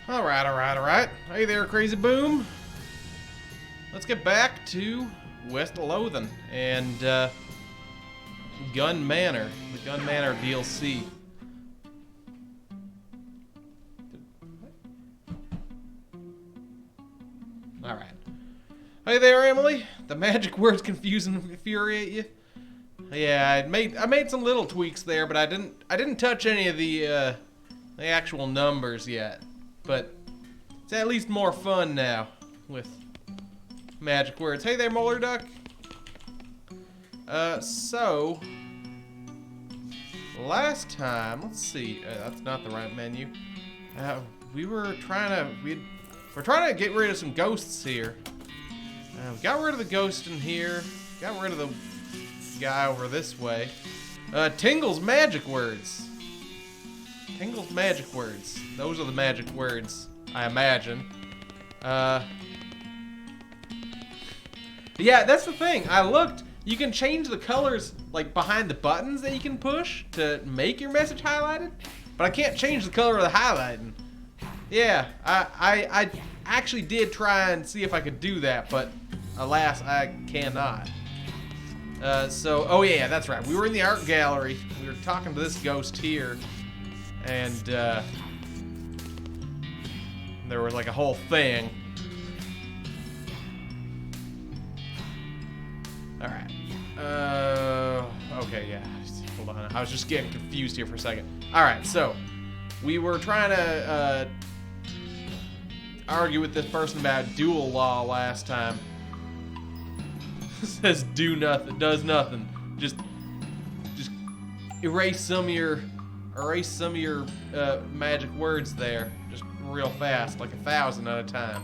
Alright. Hey there, Crazy Boom. Let's get back to West Loathing and Gun Manor, the Gun Manor DLC. Alright. Hey there, Emily. The magic words confuse and infuriate you? Yeah, I made some little tweaks there, but I didn't touch any of the actual numbers yet. But it's at least more fun now with magic words. Hey there, Molar Duck. So last time, let's see. That's not the right menu. We're trying to get rid of some ghosts here. We got rid of the ghost in here. Got rid of the guy over this way. Tingle's magic words. Tingle's magic words. Those are the magic words, I imagine. Yeah, that's the thing. I looked. You can change the colors, like, behind the buttons that you can push to make your message highlighted, but I can't change the color of the highlighting. Yeah, I actually did try and see if I could do that, but alas, I cannot. Oh yeah, that's right. We were in the art gallery. We were talking to this ghost here, and there was like a whole thing. All right. Okay, yeah. Hold on. I was just getting confused here for a second. All right, so we were trying to argue with this person about dual law last time. Says do nothing, does nothing. Just erase some of your magic words there, just real fast, like 1,000 at a time.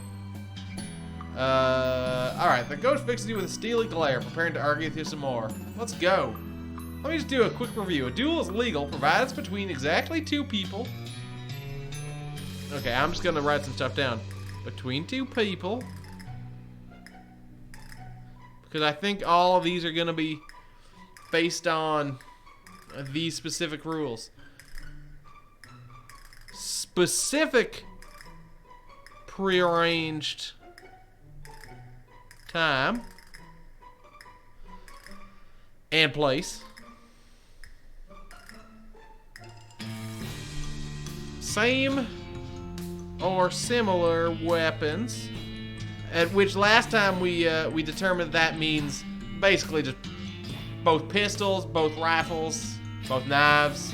All right, the ghost fixes you with a steely glare, preparing to argue with you some more. Let's go. Let me just do a quick review. A duel is legal, provided it's between exactly 2 people. Okay, I'm just gonna write some stuff down. Between 2 people. Because I think all of these are going to be based on these specific rules. Specific prearranged time and place. Same or similar weapons. At which last time we determined that means basically just both pistols, both rifles, both knives,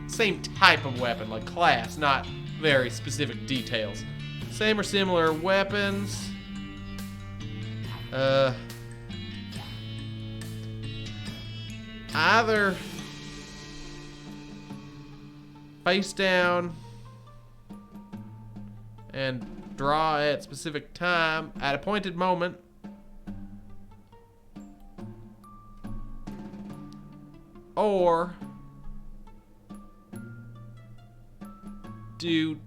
same type of weapon, like class, not very specific details. Same or similar weapons. Either face down and draw at specific time at appointed moment, or do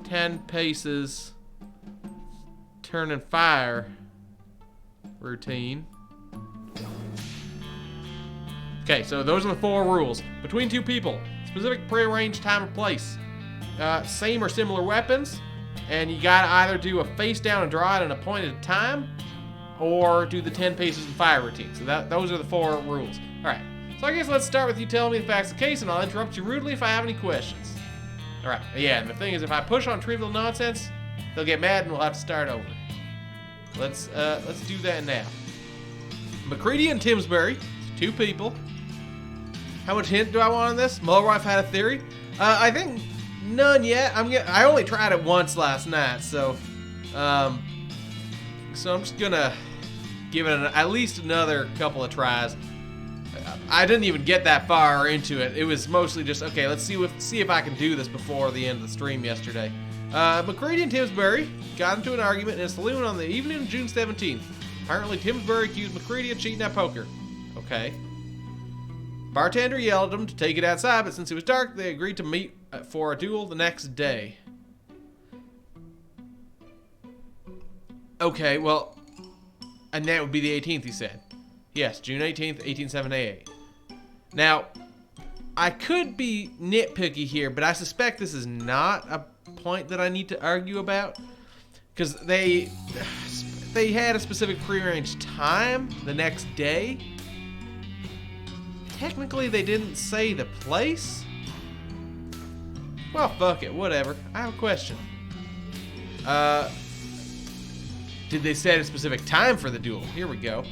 10 paces turn and fire routine. Okay, so those are the 4 rules. Between 2 people, specific prearranged time and place, same or similar weapons, and you gotta either do a face down and draw at an appointed time, or do the 10 paces and fire routine. So those are the 4 rules. All right. So I guess let's start with you telling me the facts of the case, and I'll interrupt you rudely if I have any questions. All right. Yeah, and the thing is, if I push on trivial nonsense, they'll get mad and we'll have to start over. Let's do that now. McCready and Timsbury, 2 people. How much hint do I want on this? Mulroy had a theory. I think none yet. I only tried it once last night, so I'm just gonna give it at least another couple of tries. I didn't even get that far into it. It was mostly just, okay, let's see if I can do this before the end of the stream yesterday. McCready and Timsbury got into an argument in a saloon on the evening of June 17th. Apparently, Timsbury accused McCready of cheating at poker. Okay. Bartender yelled at him to take it outside, but since it was dark, they agreed to meet for a duel the next day. Okay, well, and that would be the 18th, he said. Yes, June 18th, 1878. Now, I could be nitpicky here, but I suspect this is not a point that I need to argue about. Because they had a specific prearranged time the next day. Technically, they didn't say the place. Well, fuck it, whatever. I have a question. Did they set a specific time for the duel? Here we go.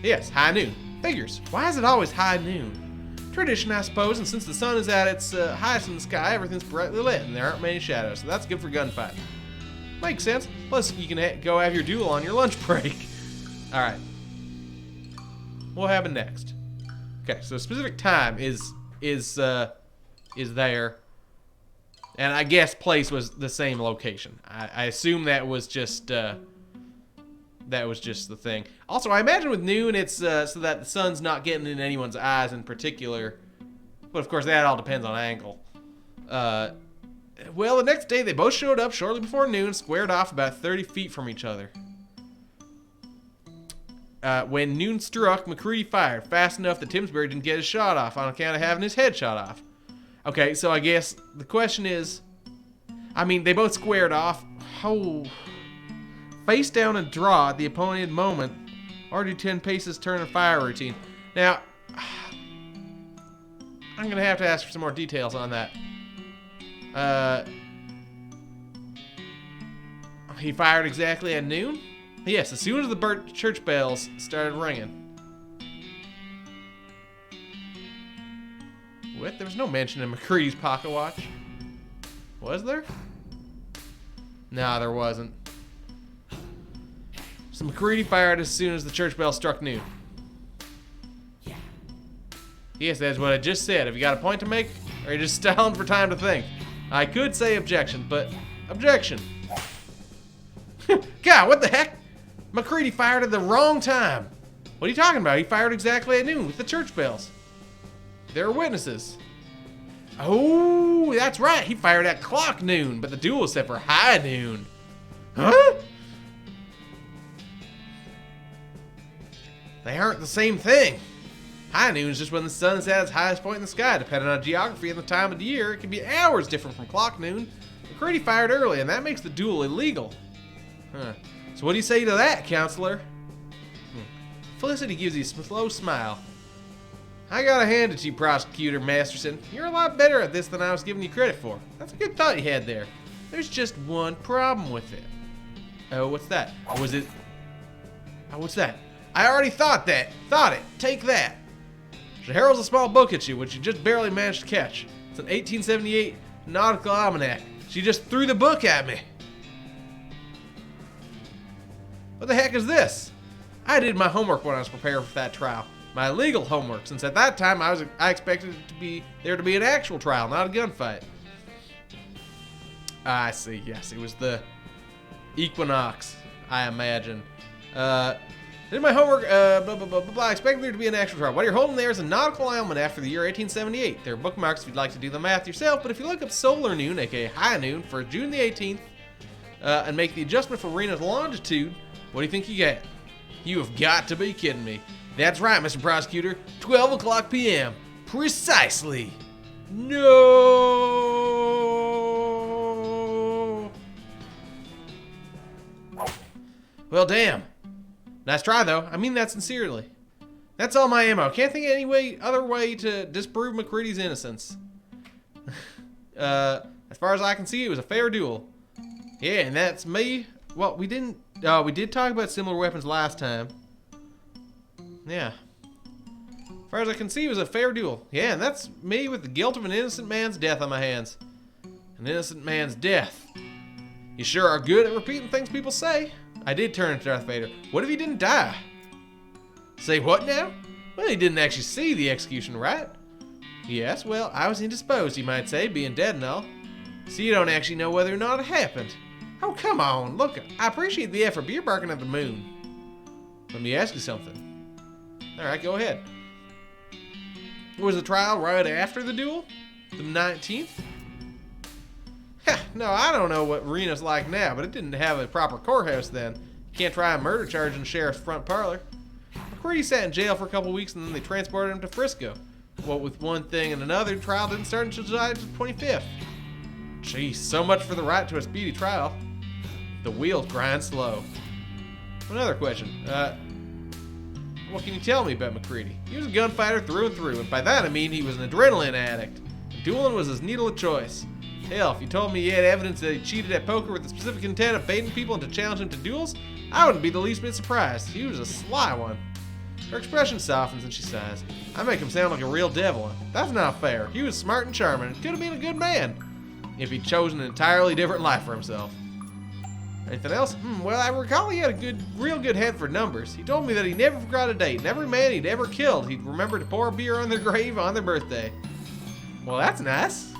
Yes, high noon. Figures. Why is it always high noon? Tradition, I suppose, and since the sun is at its highest in the sky, everything's brightly lit, and there aren't many shadows, so that's good for gunfight. Makes sense. Plus, you can go have your duel on your lunch break. All right. What happened next? Okay, so specific time is there, and I guess place was the same location. I assume that was just the thing. Also, I imagine with noon, it's so that the sun's not getting in anyone's eyes in particular. But of course, that all depends on angle. Well, the next day, they both showed up shortly before noon, squared off about 30 feet from each other. When noon struck, McCready fired fast enough that Timsbury didn't get his shot off on account of having his head shot off. Okay, so I guess the question is, I mean, they both squared off. Oh, face down and draw at the appointed moment, or do 10 paces turn and fire routine. Now, I'm going to have to ask for some more details on that. He fired exactly at noon? Yes, as soon as the church bells started ringing. What? There was no mention in McCready's pocket watch. Was there? No, there wasn't. So McCready fired as soon as the church bell struck noon. Yes, that's what I just said. Have you got a point to make? Or are you just stalling for time to think? I could say objection, but objection. God, what the heck? McCready fired at the wrong time. What are you talking about? He fired exactly at noon with the church bells. There are witnesses. Oh, that's right. He fired at clock noon, but the duel was set for high noon. Huh? They aren't the same thing. High noon is just when the sun is at its highest point in the sky. Depending on geography and the time of the year, it can be hours different from clock noon. McCready fired early, and that makes the duel illegal. Huh. So what do you say to that, counselor? Felicity gives you a slow smile. I gotta hand it to you, Prosecutor Masterson. You're a lot better at this than I was giving you credit for. That's a good thought you had there. There's just one problem with it. Oh, what's that? Oh, was it? Oh, what's that? I already thought that. Thought it. Take that. She heralds a small book at you, which you just barely managed to catch. It's an 1878 nautical almanac. She just threw the book at me. What the heck is this? I did my homework when I was preparing for that trial. My legal homework, since at that time I expected it to be there to be an actual trial, not a gunfight. I see. Yes, it was the equinox, I imagine. Did my homework, blah, blah, blah, blah, blah. I expected there to be an actual trial. What you're holding there is a nautical almanac for the year 1878. There are bookmarks if you'd like to do the math yourself, but if you look up solar noon, aka high noon, for June the 18th, and make the adjustment for Rena's longitude, what do you think you get? You have got to be kidding me. That's right, Mr. Prosecutor. 12 o'clock p.m. Precisely. No. Well, damn. Nice try, though. I mean that sincerely. That's all my ammo. Can't think of any other way to disprove McCready's innocence. As far as I can see, it was a fair duel. Yeah, and that's me. Well, we did talk about similar weapons last time. Yeah. As far as I can see, it was a fair duel. Yeah, and that's me with the guilt of an innocent man's death on my hands. An innocent man's death. You sure are good at repeating things people say. I did turn into Darth Vader. What if he didn't die? Say what now? Well, he didn't actually see the execution, right? Yes, well, I was indisposed, you might say, being dead and all. So you don't actually know whether or not it happened. Oh, come on. Look, I appreciate the effort, but you're barking at the moon. Let me ask you something. Alright, go ahead. Was the trial right after the duel? The 19th? No, I don't know what Rena's like now, but it didn't have a proper courthouse then. You can't try a murder charge in the sheriff's front parlor. McCready sat in jail for a couple weeks and then they transported him to Frisco. What with one thing and another, trial didn't start until July 25th. Jeez, so much for the right to a speedy trial. The wheels grind slow. Another question. What can you tell me about McCready? He was a gunfighter through and through, and by that I mean he was an adrenaline addict. And dueling was his needle of choice. Hell, if you told me he had evidence that he cheated at poker with the specific intent of baiting people into challenging him to duels, I wouldn't be the least bit surprised. He was a sly one. Her expression softens and she sighs. I make him sound like a real devil. That's not fair. He was smart and charming and could have been a good man if he'd chosen an entirely different life for himself. Anything else? Well, I recall he had a real good head for numbers. He told me that he never forgot a date, and every man he'd ever killed, he'd remember to pour a beer on their grave on their birthday. Well, that's nice.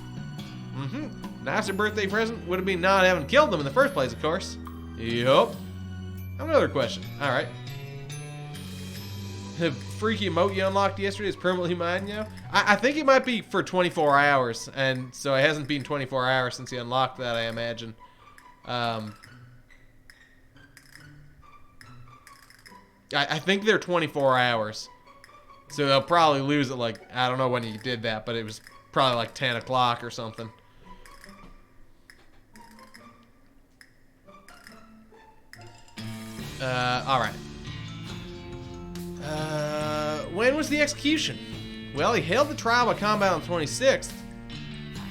Nicer birthday present would have been not having killed them in the first place, of course. Yup. Another question. All right. The freaky emote you unlocked yesterday is permanently mine now? I think it might be for 24 hours, and so it hasn't been 24 hours since you unlocked that, I imagine. I think they're 24 hours. So they'll probably lose it, like, I don't know when you did that, but it was probably like 10 o'clock or something. Alright. When was the execution? Well, he held the trial by combat on the 26th.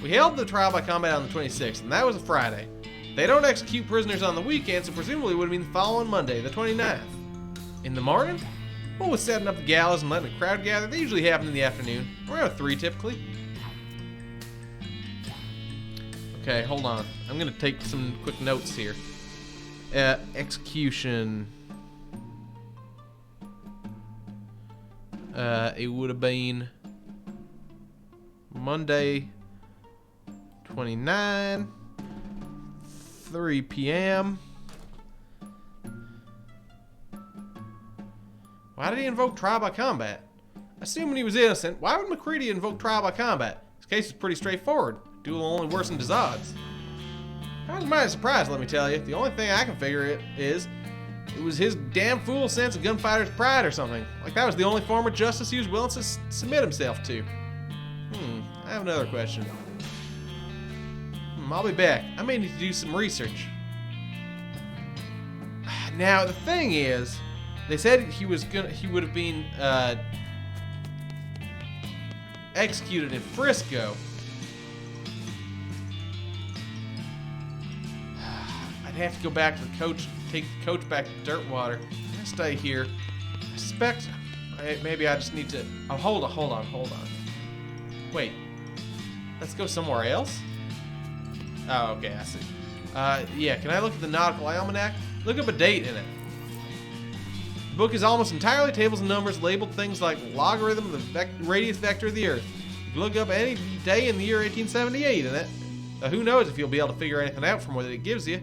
We held the trial by combat on the 26th, and that was a Friday. They don't execute prisoners on the weekend, so presumably it would have been the following Monday, the 29th. In the morning? What with setting up the gallows and letting the crowd gather? They usually happen in the afternoon. Around 3 typically. Okay, hold on. I'm going to take some quick notes here. Execution. It would have been Monday 29, 3 p.m. Why did he invoke trial by combat? Assuming he was innocent, why would McCready invoke trial by combat? His case is pretty straightforward. Duel only worsened his odds. I was mighty surprised, let me tell you. The only thing I can figure is it was his damn fool sense of gunfighter's pride or something. Like that was the only form of justice he was willing to submit himself to. I have another question. I'll be back. I may need to do some research. Now, the thing is, they said he would have been executed in Frisco. I'd have to go back to the coach, take the coach back to Dirtwater. I stay here. I suspect maybe I just need to. Oh, hold on. Wait, let's go somewhere else. Oh, okay, I see. Yeah, can I look at the Nautical Almanac? Look up a date in it. The book is almost entirely tables and numbers labeled things like logarithm of the radius vector of the Earth. You can look up any day in the year 1878 in it. Who knows if you'll be able to figure anything out from what it gives you.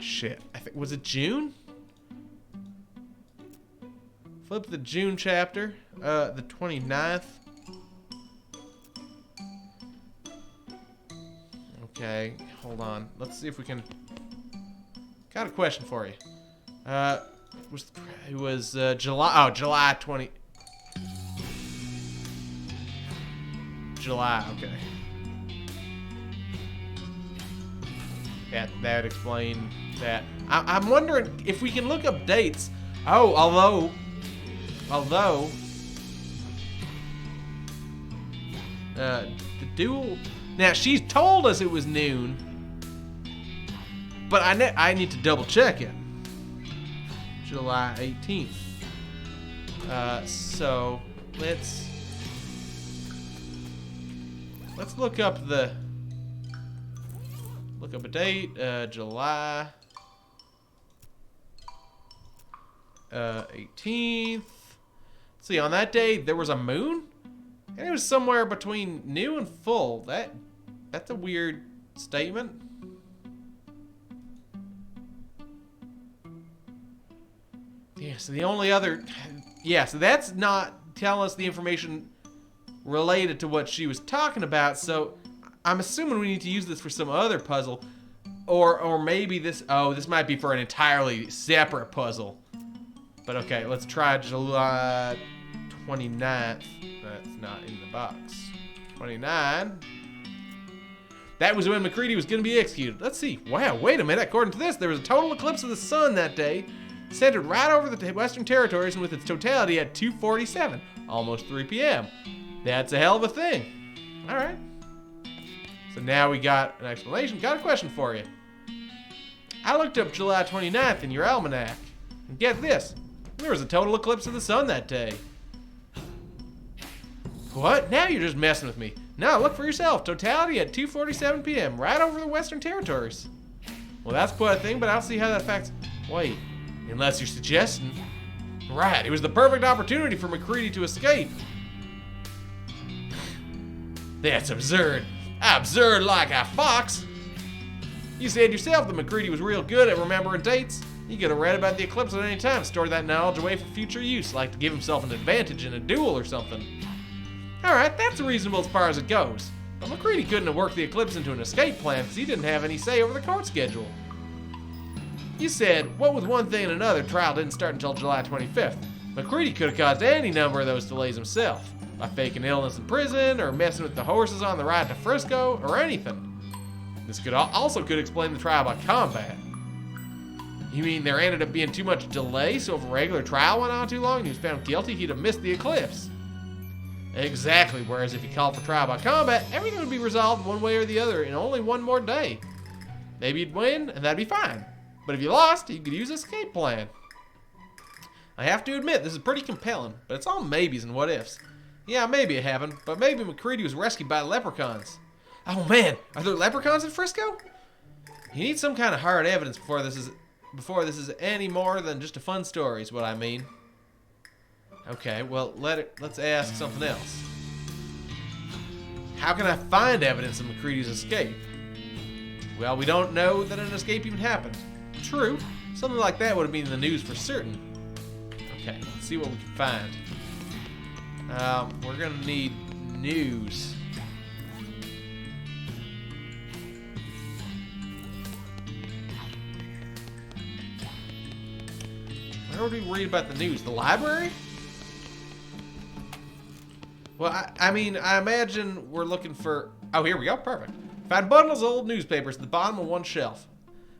Shit. Was it June? Flip the June chapter. The 29th. Okay, hold on. Let's see if we can. Got a question for you. It was July. Oh, July 20. July. Okay. That would explain that. I'm wondering if we can look up dates. Oh, although the duel. Now she's told us it was noon, but I need to double check it. July 18th. So let's look up a date. July 18th. See, on that day there was a moon, and it was somewhere between new and full. That's a weird statement. Yeah, so the only other... Yeah, so that's not telling us the information related to what she was talking about, so I'm assuming we need to use this for some other puzzle. Or maybe this... Oh, this might be for an entirely separate puzzle. But okay, let's try July 29th. That's not in the box. 29. That was when McCready was going to be executed. Let's see. Wow, wait a minute. According to this, there was a total eclipse of the sun that day, centered right over the Western Territories and with its totality at 2:47, almost 3 p.m. That's a hell of a thing. All right. So now we got an explanation. Got a question for you. I looked up July 29th in your almanac, and get this. There was a total eclipse of the sun that day. What? Now you're just messing with me. No, look for yourself. Totality at 2:47 p.m. right over the Western Territories. Well, that's quite a thing, but I don't see how that affects... Wait, unless you're suggesting... Right, it was the perfect opportunity for McCready to escape. That's absurd. Absurd like a fox. You said yourself that McCready was real good at remembering dates. He could have read about the eclipse at any time, stored that knowledge away for future use, like to give himself an advantage in a duel or something. Alright, that's reasonable as far as it goes. But McCready couldn't have worked the eclipse into an escape plan because he didn't have any say over the court schedule. You said, what with one thing and another, trial didn't start until July 25th. McCready could have caused any number of those delays himself, by faking illness in prison, or messing with the horses on the ride to Frisco, or anything. This also could explain the trial by combat. You mean there ended up being too much delay, so if a regular trial went on too long and he was found guilty, he'd have missed the eclipse? Exactly, whereas if he called for trial by combat, everything would be resolved one way or the other in only one more day. Maybe he'd win, and that'd be fine. But if you lost, he could use an escape plan. I have to admit, this is pretty compelling, but it's all maybes and what ifs. Yeah, maybe it happened, but maybe McCready was rescued by leprechauns. Oh man, are there leprechauns in Frisco? You need some kind of hard evidence before this is any more than just a fun story, is what I mean. Okay, well, let's ask something else. How can I find evidence of McCready's escape? Well, we don't know that an escape even happened. True, something like that would have been in the news for certain. Okay, let's see what we can find. We're gonna need news. Where would we read about the news? The library? Well, I mean, I imagine we're looking for... Oh, here we go. Perfect. Find bundles of old newspapers at the bottom of one shelf.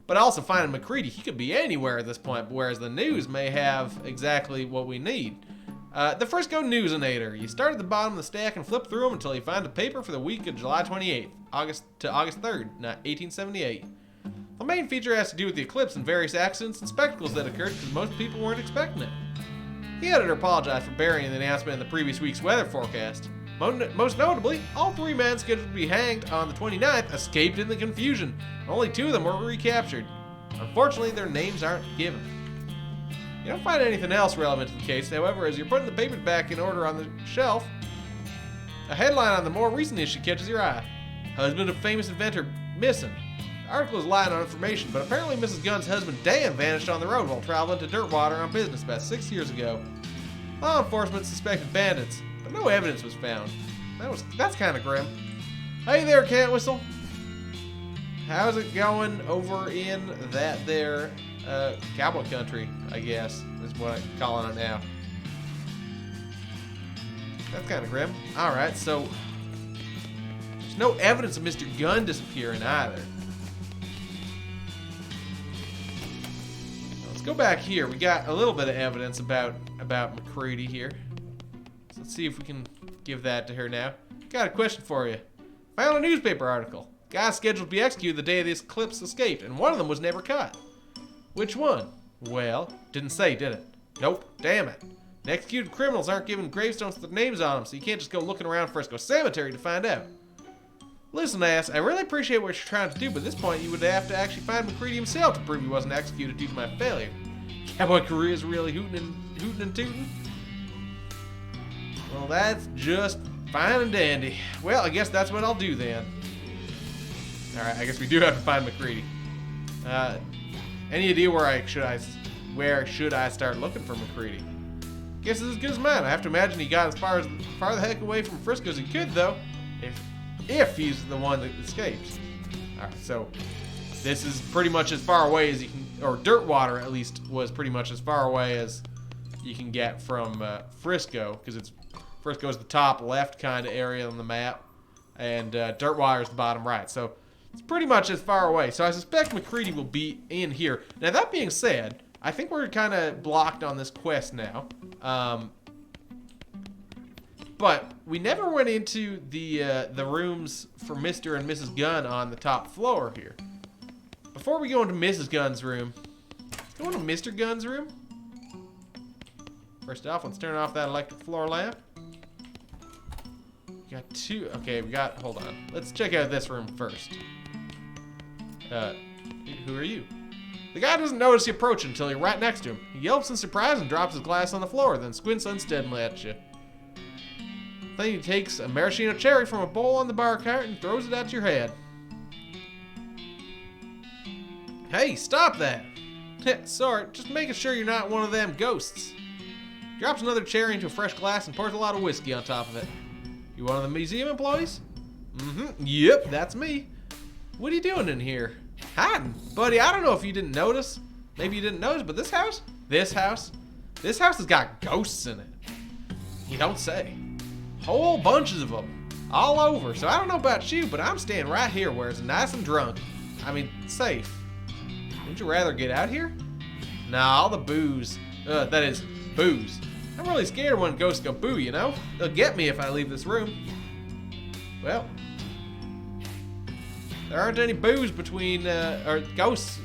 But also finding McCready, he could be anywhere at this point, whereas the news may have exactly what we need. The Frisco Newsinator. You start at the bottom of the stack and flip through them until you find a paper for the week of July 28th, August 3rd, 1878. The main feature has to do with the eclipse and various accidents and spectacles that occurred because most people weren't expecting it. The editor apologized for burying the announcement in the previous week's weather forecast. Most notably, all 3 men scheduled to be hanged on the 29th escaped in the confusion. Only 2 of them were recaptured. Unfortunately, their names aren't given. You don't find anything else relevant to the case, however, as you're putting the papers back in order on the shelf, a headline on the more recent issue catches your eye. Husband of famous inventor missing. The article is light on information, but apparently Mrs. Gunn's husband Dan vanished on the road while traveling to Dirtwater on business about 6 years ago. Law enforcement suspected bandits, but no evidence was found. That's kind of grim. Hey there, Cat Whistle. How's it going over in that there cowboy country, I guess, is what I'm calling it now. That's kind of grim. Alright, so there's no evidence of Mr. Gunn disappearing either. Let's go back here. We got a little bit of evidence about McCready here. So let's see if we can give that to her now. Got a question for you. Found a newspaper article. Guys scheduled to be executed the day this eclipse escaped, and one of them was never caught. Which one? Well, didn't say, did it? Nope. Damn it. The executed criminals aren't given gravestones with their names on them, so you can't just go looking around Frisco Cemetery to find out. Listen, ass, I really appreciate what you're trying to do, but at this point you would have to actually find McCready himself to prove he wasn't executed due to my failure. Cowboy career's really hooting and tooting. Well, that's just fine and dandy. Well, I guess that's what I'll do then. Alright, I guess we do have to find McCready. Any idea where should I start looking for McCready? Guess it's as good as mine. I have to imagine he got as far the heck away from Frisco as he could, though. If he's the one that escapes. Alright, so this is pretty much as far away as you can, or Dirtwater at least was pretty much as far away as you can get from Frisco, because Frisco's the top left kind of area on the map, and Dirtwire's the bottom right. So it's pretty much as far away. So I suspect McCready will be in here. Now that being said, I think we're kind of blocked on this quest now. But we never went into the rooms for Mr. and Mrs. Gunn on the top floor here. Before we go into Mrs. Gunn's room, let's go into Mr. Gunn's room. First off, let's turn off that electric floor lamp. We got two. Okay, hold on. Let's check out this room first. Who are you? The guy doesn't notice you approaching until you're right next to him. He yelps in surprise and drops his glass on the floor, then squints unsteadily at you. Then he takes a maraschino cherry from a bowl on the bar cart and throws it at your head. Hey, stop that! Sorry, just making sure you're not one of them ghosts. Drops another cherry into a fresh glass and pours a lot of whiskey on top of it. You one of the museum employees? Mm-hmm. Yep, that's me. What are you doing in here? Hiding. Buddy, I don't know if you didn't notice. Maybe you didn't notice, but this house has got ghosts in it. You don't say. Whole bunches of them. All over. So I don't know about you, but I'm staying right here where it's nice and drunk. I mean, safe. Wouldn't you rather get out here? Nah, all the booze. That is, booze. I'm really scared when ghosts go boo, you know? They'll get me if I leave this room. Well, there aren't any booze between, or ghosts.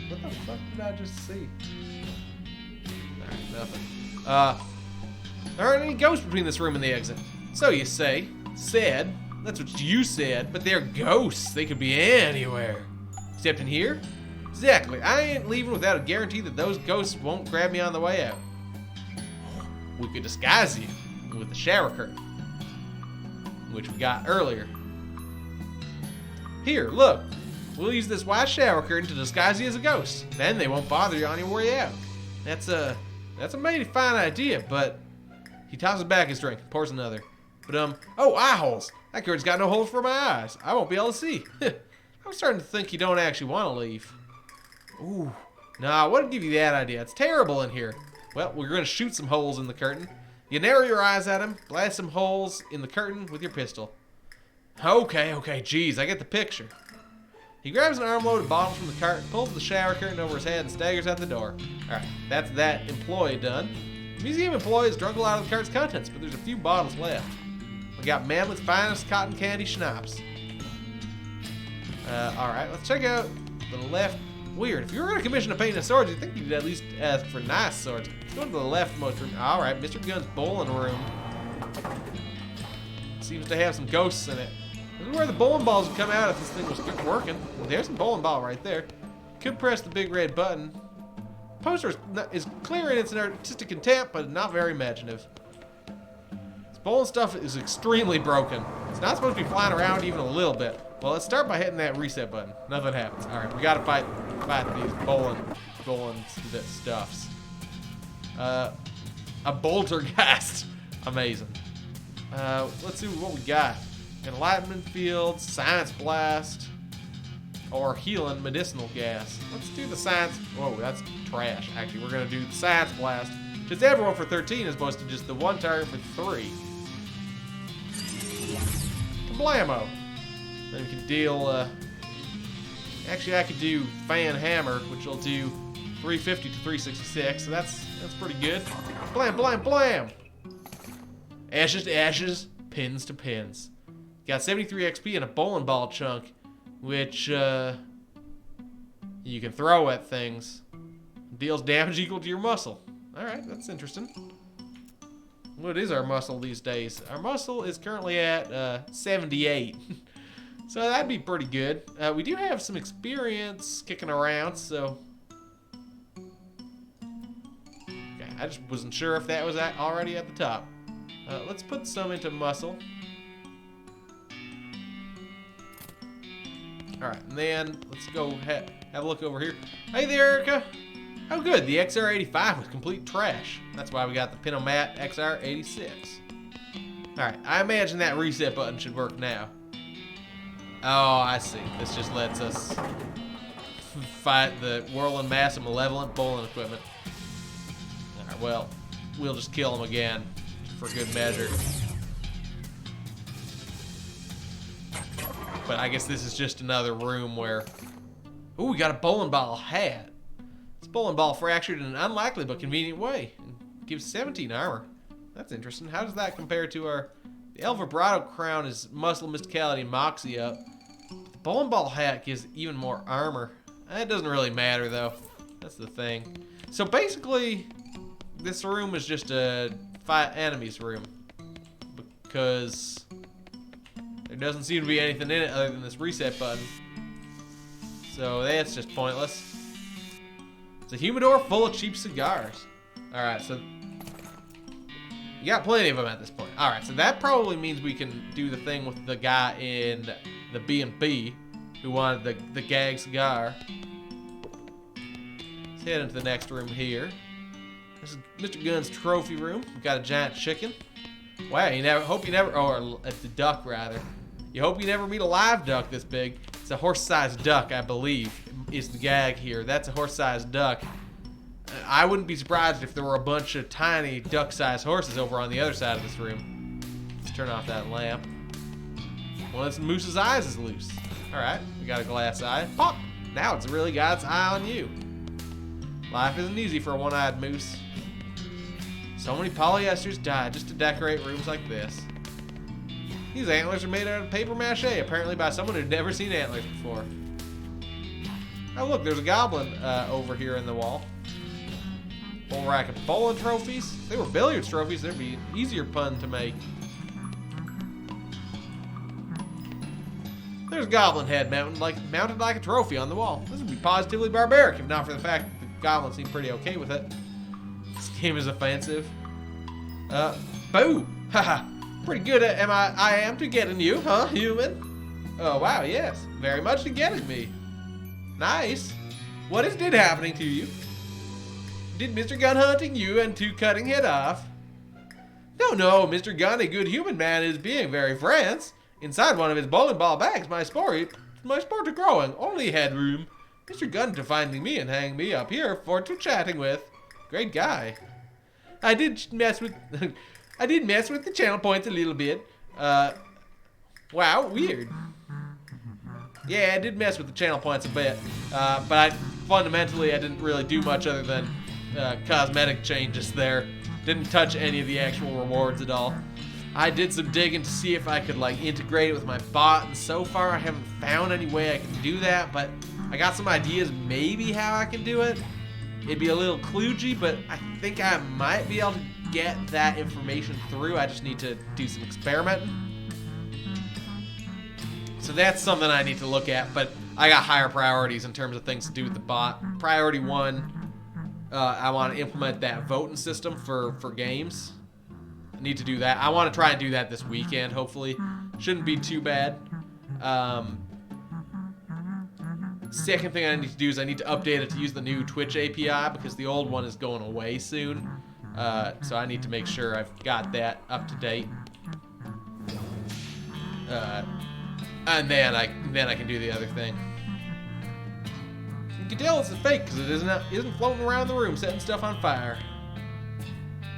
What the fuck did I just see? Alright, nothing. There aren't any ghosts between this room and the exit. So you say. Said. That's what you said, but they're ghosts. They could be anywhere. Except in here? Exactly. I ain't leaving without a guarantee that those ghosts won't grab me on the way out. We could disguise you with the shower curtain, which we got earlier. Here, look. We'll use this white shower curtain to disguise you as a ghost. Then they won't bother you on your way out. That's a mighty fine idea, but he tosses back his drink and pours another. But oh, eye holes. That curtain's got no holes for my eyes. I won't be able to see. I'm starting to think you don't actually want to leave. Ooh. Nah, I wouldn't give you that idea. It's terrible in here. Well, we're going to shoot some holes in the curtain. You narrow your eyes at him, blast some holes in the curtain with your pistol. Okay, geez, I get the picture. He grabs an armload of bottles from the cart, pulls the shower curtain over his head, and staggers out the door. Alright, that's that employee done. The museum employee has drunk a lot of the cart's contents, but there's a few bottles left. We got Mammoth's finest cotton candy schnapps. Alright, let's check out the left. Weird. If you were going to commission a painting of swords, you'd think you'd at least ask for nice swords. Let's go to the leftmost room. Alright, Mr. Gunn's bowling room. Seems to have some ghosts in it. This is where the bowling balls would come out if this thing was working. There's a bowling ball right there. Could press the big red button. Poster is clear in its artistic intent, but not very imaginative. This bowling stuff is extremely broken. It's not supposed to be flying around even a little bit. Well, let's start by hitting that reset button. Nothing happens. All right, we gotta fight these bowling stuffs. A boltergeist. Amazing. Let's see what we got. Enlightenment field, science blast, or healing medicinal gas. Let's do the science. Whoa, that's trash. Actually, we're gonna do the science blast. Just everyone for 13 as opposed to just the one target for 3. Blammo. Then we can deal, actually I could do Fan Hammer, which will do 350 to 366, so that's pretty good. Blam, blam, blam! Ashes to ashes, pins to pins. Got 73 XP and a bowling ball chunk, which, you can throw at things. Deals damage equal to your muscle. Alright, that's interesting. What is our muscle these days? Our muscle is currently at, 78. So that'd be pretty good. We do have some experience kicking around, so... Okay, I just wasn't sure if that was already at the top. Let's put some into muscle. Alright, and then let's go have a look over here. Hey there, Erica! Oh good, the XR85 was complete trash. That's why we got the Pinomat XR86. Alright, I imagine that reset button should work now. Oh, I see. This just lets us fight the whirling mass of malevolent bowling equipment. Alright, well, we'll just kill him again for good measure. But I guess this is just another room where... Ooh, we got a bowling ball hat. This bowling ball fractured in an unlikely but convenient way. It gives 17 armor. That's interesting. How does that compare to our... The El Vibrato crown is muscle, mysticality, and moxie up. The bowling ball hat gives even more armor. It doesn't really matter, though. That's the thing. So basically, this room is just a fight enemies room. Because... there doesn't seem to be anything in it other than this reset button. So that's just pointless. It's a humidor full of cheap cigars. Alright, so... you got plenty of them at this point. Alright, so that probably means we can do the thing with the guy in the B&B who wanted the gag cigar. Let's head into the next room here. This is Mr. Gunn's trophy room. We've got a giant chicken. Wow, or it's a duck rather. You hope you never meet a live duck this big. It's a horse-sized duck, I believe, is the gag here. That's a horse-sized duck. I wouldn't be surprised if there were a bunch of tiny duck-sized horses over on the other side of this room. Let's turn off that lamp. One of Moose's eyes is loose. Alright, we got a glass eye. Pop! Now it's really got its eye on you. Life isn't easy for a one-eyed moose. So many polyesters died just to decorate rooms like this. These antlers are made out of paper mache, apparently by someone who'd never seen antlers before. Oh look, there's a goblin over here in the wall. Full rack of bowling trophies. If they were billiards trophies, there'd be an easier pun to make. There's a goblin head mounted like a trophy on the wall. This would be positively barbaric if not for the fact that the goblins seem pretty okay with it. This game is offensive. Boo! Haha. Pretty good at I am to getting you, huh, human? Oh, wow, yes. Very much to getting me. Nice. What is happening to you? Did Mr. Gunn hunting you and to cutting head off? No, Mr. Gunn, a good human man, is being very France. Inside one of his bowling ball bags, my sport are growing. Only headroom. Mr. Gunn to finding me and hanging me up here for to chatting with. Great guy. I did mess with the channel points a little bit. Wow, weird. Yeah, I did mess with the channel points a bit. But fundamentally, I didn't really do much other than cosmetic changes there. Didn't touch any of the actual rewards at all. I did some digging to see if I could like integrate it with my bot, and so far I haven't found any way I can do that, but I got some ideas maybe how I can do it. It'd be a little kludgy, but I think I might be able to get that information through. I just need to do some experimenting. So that's something I need to look at, but I got higher priorities in terms of things to do with the bot. Priority one, I want to implement that voting system for games. I need to do that. I want to try and do that this weekend, hopefully. Shouldn't be too bad. Second thing I need to do is I need to update it to use the new Twitch API because the old one is going away soon. So I need to make sure I've got that up to date. And then I can do the other thing. You can tell it's a fake because it isn't floating around the room setting stuff on fire.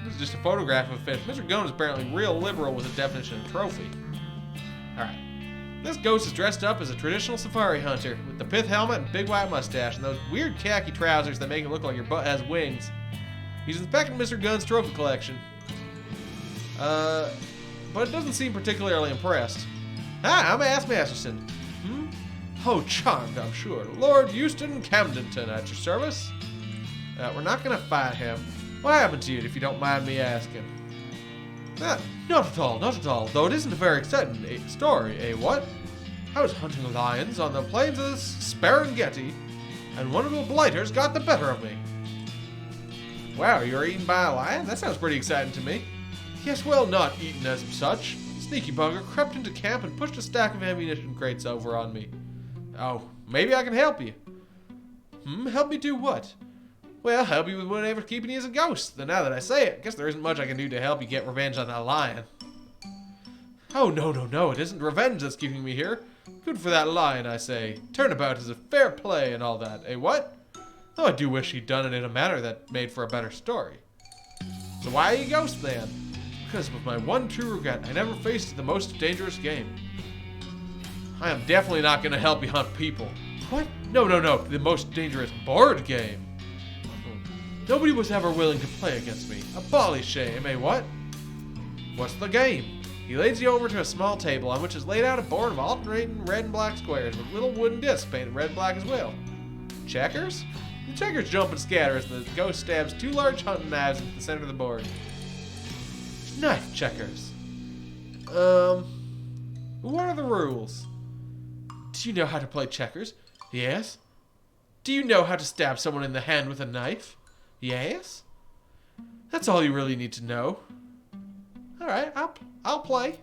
This is just a photograph of a fish. Mr. Gunn is apparently real liberal with the definition of trophy. Alright. This ghost is dressed up as a traditional safari hunter with the pith helmet and big white mustache and those weird khaki trousers that make it look like your butt has wings. He's inspecting Mr. Gunn's trophy collection. But it doesn't seem particularly impressed. Hi, I'm Ass Masterson. Oh, charmed, I'm sure. Lord Euston Camdenton at your service. We're not gonna fight him. What happened to you, if you don't mind me asking? Not at all, not at all. Though it isn't a very exciting story, eh, what? I was hunting lions on the plains of Sparangeti, and one of the blighters got the better of me. Wow, you were eaten by a lion? That sounds pretty exciting to me. Yes, well, not eaten as such. Sneaky bugger crept into camp and pushed a stack of ammunition crates over on me. Oh, maybe I can help you. Help me do what? Well, help you with whatever's keeping you as a ghost. Then now that I say it, I guess there isn't much I can do to help you get revenge on that lion. Oh, no, it isn't revenge that's keeping me here. Good for that lion, I say. Turnabout is a fair play and all that, eh, what? Though I do wish he'd done it in a manner that made for a better story. So why are you ghost then? Because with my one true regret, I never faced the most dangerous game. I am definitely not going to help you hunt people. What? No, the most dangerous board game. Nobody was ever willing to play against me. A bally shame, eh what? What's the game? He leads you over to a small table on which is laid out a board of alternating red and black squares with little wooden discs painted red and black as well. Checkers? The checkers jump and scatter as the ghost stabs 2 large hunting knives into the center of the board. Knife checkers. What are the rules? Do you know how to play checkers? Yes. Do you know how to stab someone in the hand with a knife? Yes. That's all you really need to know. Alright, I'll play.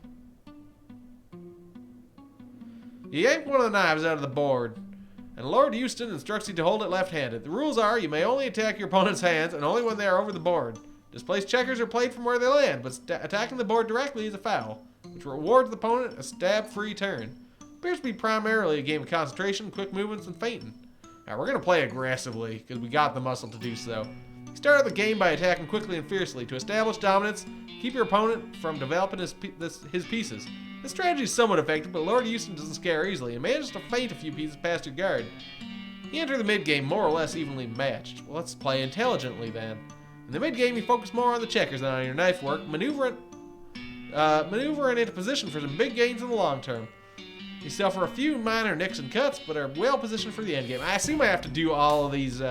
You yank one of the knives out of the board, and Lord Houston instructs you to hold it left-handed. The rules are you may only attack your opponent's hands, and only when they are over the board. Displaced checkers are played from where they land, but attacking the board directly is a foul, which rewards the opponent a stab-free turn. Appears to be primarily a game of concentration, quick movements, and feinting. Now, we're going to play aggressively, because we got the muscle to do so. You start out the game by attacking quickly and fiercely. To establish dominance, keep your opponent from developing his pieces. This strategy is somewhat effective, but Lord Houston doesn't scare easily and manages to feint a few pieces past your guard. You enter the mid-game more or less evenly matched. Well, let's play intelligently then. In the mid-game, you focus more on the checkers than on your knife work, maneuvering into position for some big gains in the long term. You suffer a few minor nicks and cuts, but are well positioned for the end game. I assume I have to do all of these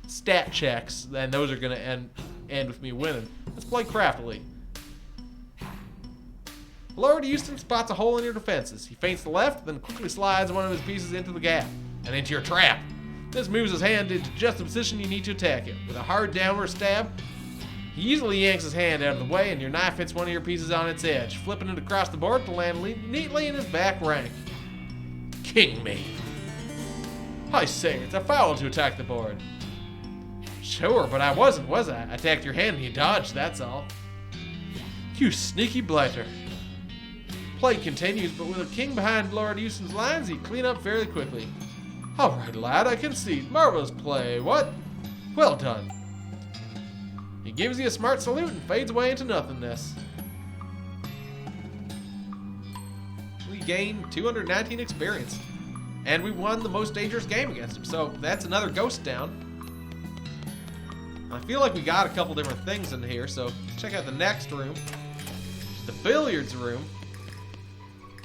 stat checks, and those are going to end with me winning. Let's play craftily. Lord Houston spots a hole in your defenses. He feints the left, then quickly slides one of his pieces into the gap and into your trap. This moves his hand into just the position you need to attack it. With a hard downward stab, he easily yanks his hand out of the way, and your knife hits one of your pieces on its edge, flipping it across the board to land neatly in his back rank. King me. I say, it's a foul to attack the board. Sure, but I wasn't, was I? I attacked your hand and you dodged, that's all. You sneaky blighter. Play continues, but with a king behind Lord Houston's lines, he clean up fairly quickly. All right, lad, I concede. Marvelous play. What? Well done. He gives you a smart salute and fades away into nothingness. We gained 219 experience, and we won the most dangerous game against him, so that's another ghost down. I feel like we got a couple different things in here, so let's check out the next room. The billiards room.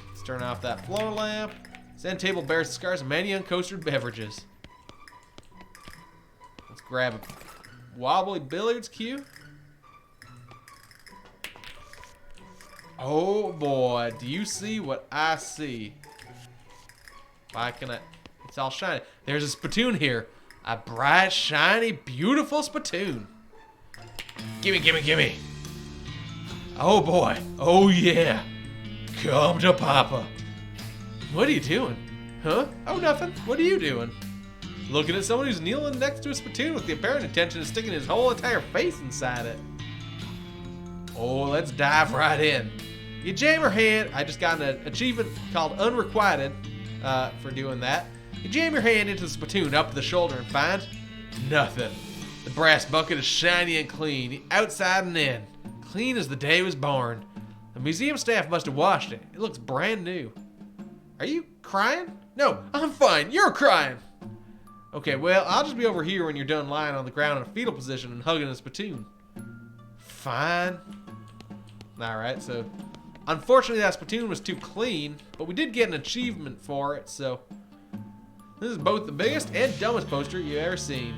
Let's turn off that floor lamp. This end table bears the scars of many uncoastered beverages. Let's grab a wobbly billiards cue. Oh boy, do you see what I see? Why can I? It's all shiny. There's a spittoon here. A bright, shiny, beautiful spittoon. Gimme, gimme, gimme. Oh boy. Oh yeah. Come to Papa. What are you doing? Huh? Oh, nothing. What are you doing? Looking at someone who's kneeling next to a spittoon with the apparent intention of sticking his whole entire face inside it. Oh, let's dive right in. You jam your hand. I just got an achievement called Unrequited for doing that. You jam your hand into the spittoon up the shoulder and find nothing. The brass bucket is shiny and clean, outside and in. Clean as the day it was born. The museum staff must have washed it. It looks brand new. Are you crying? No, I'm fine. You're crying. Okay, well, I'll just be over here when you're done lying on the ground in a fetal position and hugging a spittoon. Fine. Alright, so unfortunately that spittoon was too clean, but we did get an achievement for it, so this is both the biggest and dumbest poster you've ever seen.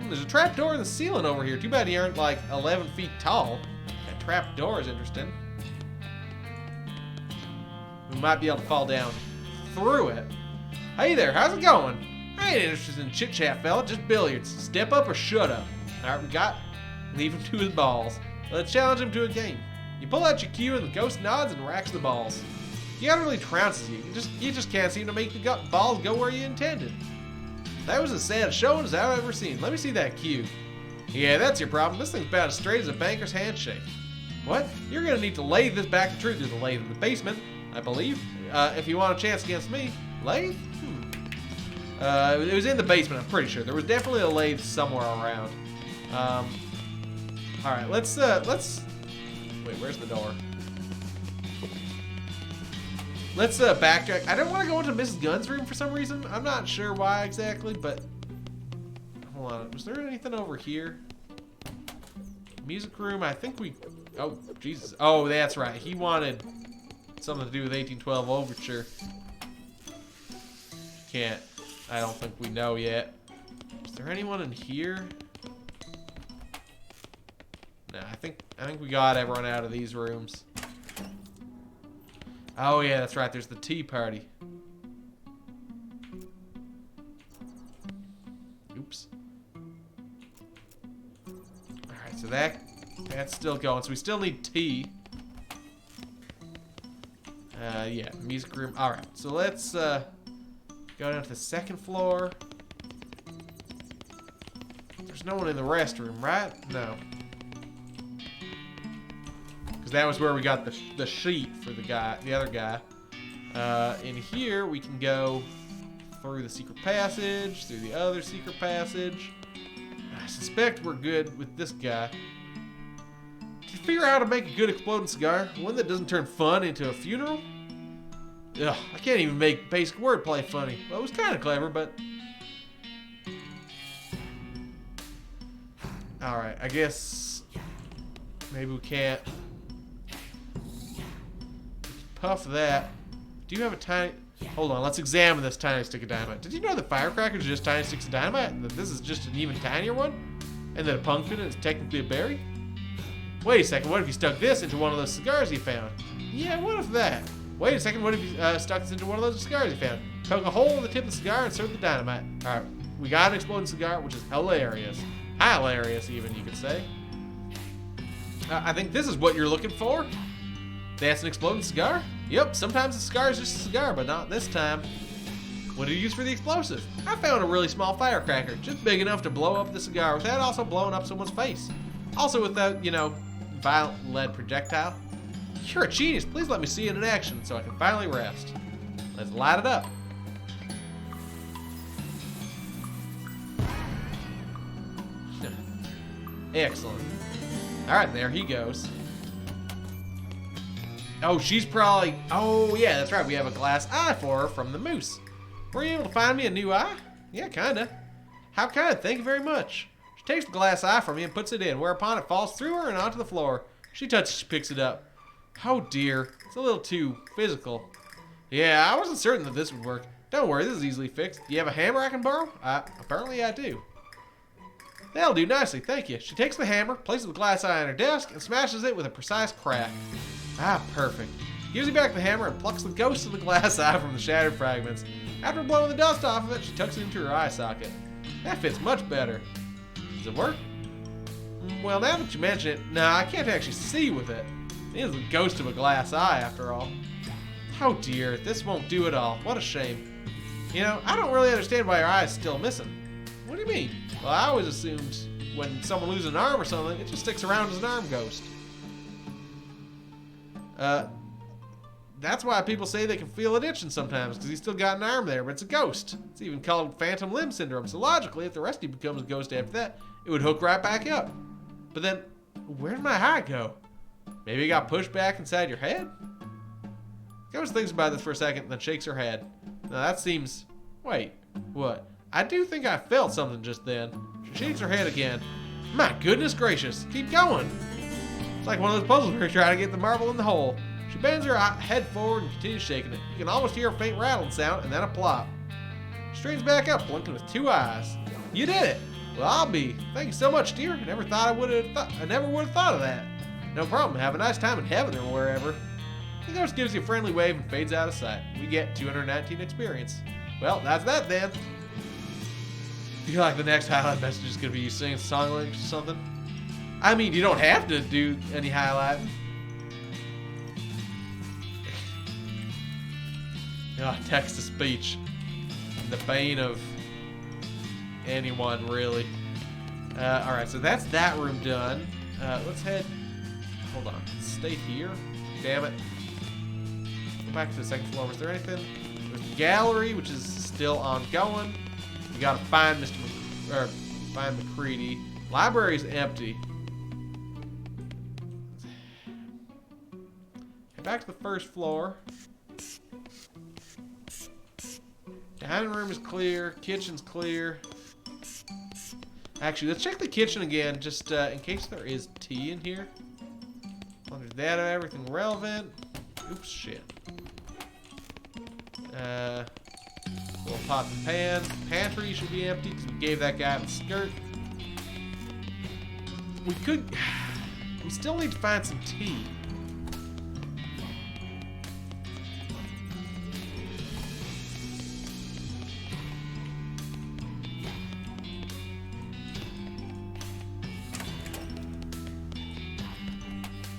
There's a trap door in the ceiling over here. Too bad you aren't like 11 feet tall. That trap door is interesting. We might be able to fall down through it. Hey there, how's it going? I ain't interested in chit chat, fella, just billiards. Step up or shut up. Alright, we got. Leave him to his balls. Let's challenge him to a game. You pull out your cue and the ghost nods and racks the balls. He utterly trounces you. You just can't seem to make the balls go where you intended. That was as sad a showing as I've ever seen. Let me see that cue. Yeah, that's your problem. This thing's about as straight as a banker's handshake. What? You're gonna need to lathe this back to truth. There's a lathe in the basement, I believe. If you want a chance against me. Lathe? It was in the basement, I'm pretty sure. There was definitely a lathe somewhere around. All right, let's. Wait, where's the door? Let's backtrack. I don't want to go into Mrs. Gunn's room for some reason. I'm not sure why exactly, but hold on. Was there anything over here? Music room. I think we. Oh Jesus. Oh, that's right. He wanted something to do with 1812 Overture. Can't. I don't think we know yet. Is there anyone in here? No, I think we got everyone out of these rooms. Oh yeah, that's right. There's the tea party. Oops. All right, so that's still going. So we still need tea. Yeah, music room. All right, so let's go down to the second floor. There's no one in the restroom, right? No. Because that was where we got the sheet for the other guy. In here, we can go through the secret passage, through the other secret passage. I suspect we're good with this guy. Did you figure out how to make a good exploding cigar? One that doesn't turn fun into a funeral? Ugh, I can't even make basic wordplay funny. Well, it was kind of clever, but... Alright, I guess... Maybe we can't... Puff that. Do you have a tiny... Hold on, let's examine this tiny stick of dynamite. Did you know that firecrackers are just tiny sticks of dynamite? And that this is just an even tinier one? And that a pumpkin is technically a berry? Wait a second, what if you stuck this into one of those cigars you found? Yeah, what if that? Wait a second, what if you stuck this into one of those cigars you found? Poke a hole in the tip of the cigar and insert the dynamite. Alright, we got an exploding cigar, which is hilarious. Hilarious, even, you could say. I think this is what you're looking for. That's an exploding cigar? Yep, sometimes a cigar is just a cigar, but not this time. What did you use for the explosive? I found a really small firecracker, just big enough to blow up the cigar without also blowing up someone's face. Also without, you know, violent lead projectile. You're a genius. Please let me see it in action so I can finally rest. Let's light it up. Excellent. Alright, there he goes. Oh, she's probably... Oh, yeah, that's right. We have a glass eye for her from the moose. Were you able to find me a new eye? Yeah, kinda. How kind. Thank you very much. She takes the glass eye from me and puts it in, whereupon it falls through her and onto the floor. She picks it up. Oh, dear. It's a little too physical. Yeah, I wasn't certain that this would work. Don't worry, this is easily fixed. Do you have a hammer I can borrow? Apparently I do. That'll do nicely, thank you. She takes the hammer, places the glass eye on her desk, and smashes it with a precise crack. Ah, perfect. Gives you back the hammer and plucks the ghost of the glass eye from the shattered fragments. After blowing the dust off of it, she tucks it into her eye socket. That fits much better. Does it work? Well, now that you mention it, nah, I can't actually see with it. It is the ghost of a glass eye, after all. Oh dear, this won't do at all. What a shame. You know, I don't really understand why your eye is still missing. What do you mean? Well, I always assumed when someone loses an arm or something, it just sticks around as an arm ghost. That's why people say they can feel it itching sometimes, because he's still got an arm there, but it's a ghost. It's even called phantom limb syndrome, so logically, if the rest of you becomes a ghost after that, it would hook right back up. But then, where did my eye go? Maybe it got pushed back inside your head? Ghost thinks about this for a second, then shakes her head. Now that seems... Wait, what? I do think I felt something just then. She shakes her head again. My goodness gracious, keep going. It's like one of those puzzles where you're trying to get the marble in the hole. She bends her head forward and continues shaking it. You can almost hear a faint rattling sound and then a plop. She straightens back up, blinking with two eyes. You did it! Well, I'll be. Thank you so much, dear. I never would have thought of that. No problem. Have a nice time in heaven or wherever. The ghost gives you a friendly wave and fades out of sight. We get 219 experience. Well, that's that then. I feel like the next highlight message is going to be you singing song lyrics or something. I mean, you don't have to do any highlight. Oh, text-to-speech. The bane of anyone, really. Alright, so that's that room done. Let's head... Hold on. Stay here. Damn it. Go back to the second floor. Was there anything? There's the gallery, which is still ongoing. You gotta find find McCready. Library's empty. Head back to the first floor. Dining room is clear. Kitchen's clear. Actually, let's check the kitchen again, just in case there is tea in here. Under that, everything relevant. Oops, shit. Little pot and pan. Pantry should be empty because we gave that guy the skirt. We still need to find some tea.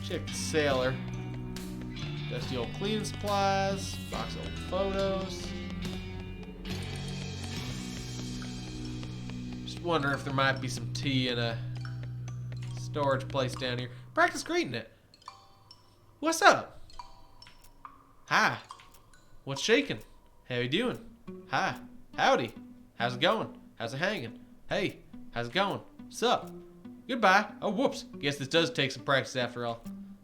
Check the cellar. Dusty old cleaning supplies. Box of old photos. Just wondering if there might be some tea in a storage place down here. Practice greeting it. What's up? Hi. What's shaking? How you doing? Hi. Howdy. How's it going? How's it hanging? Hey. How's it going? What's up? Goodbye. Oh, whoops. Guess this does take some practice after all.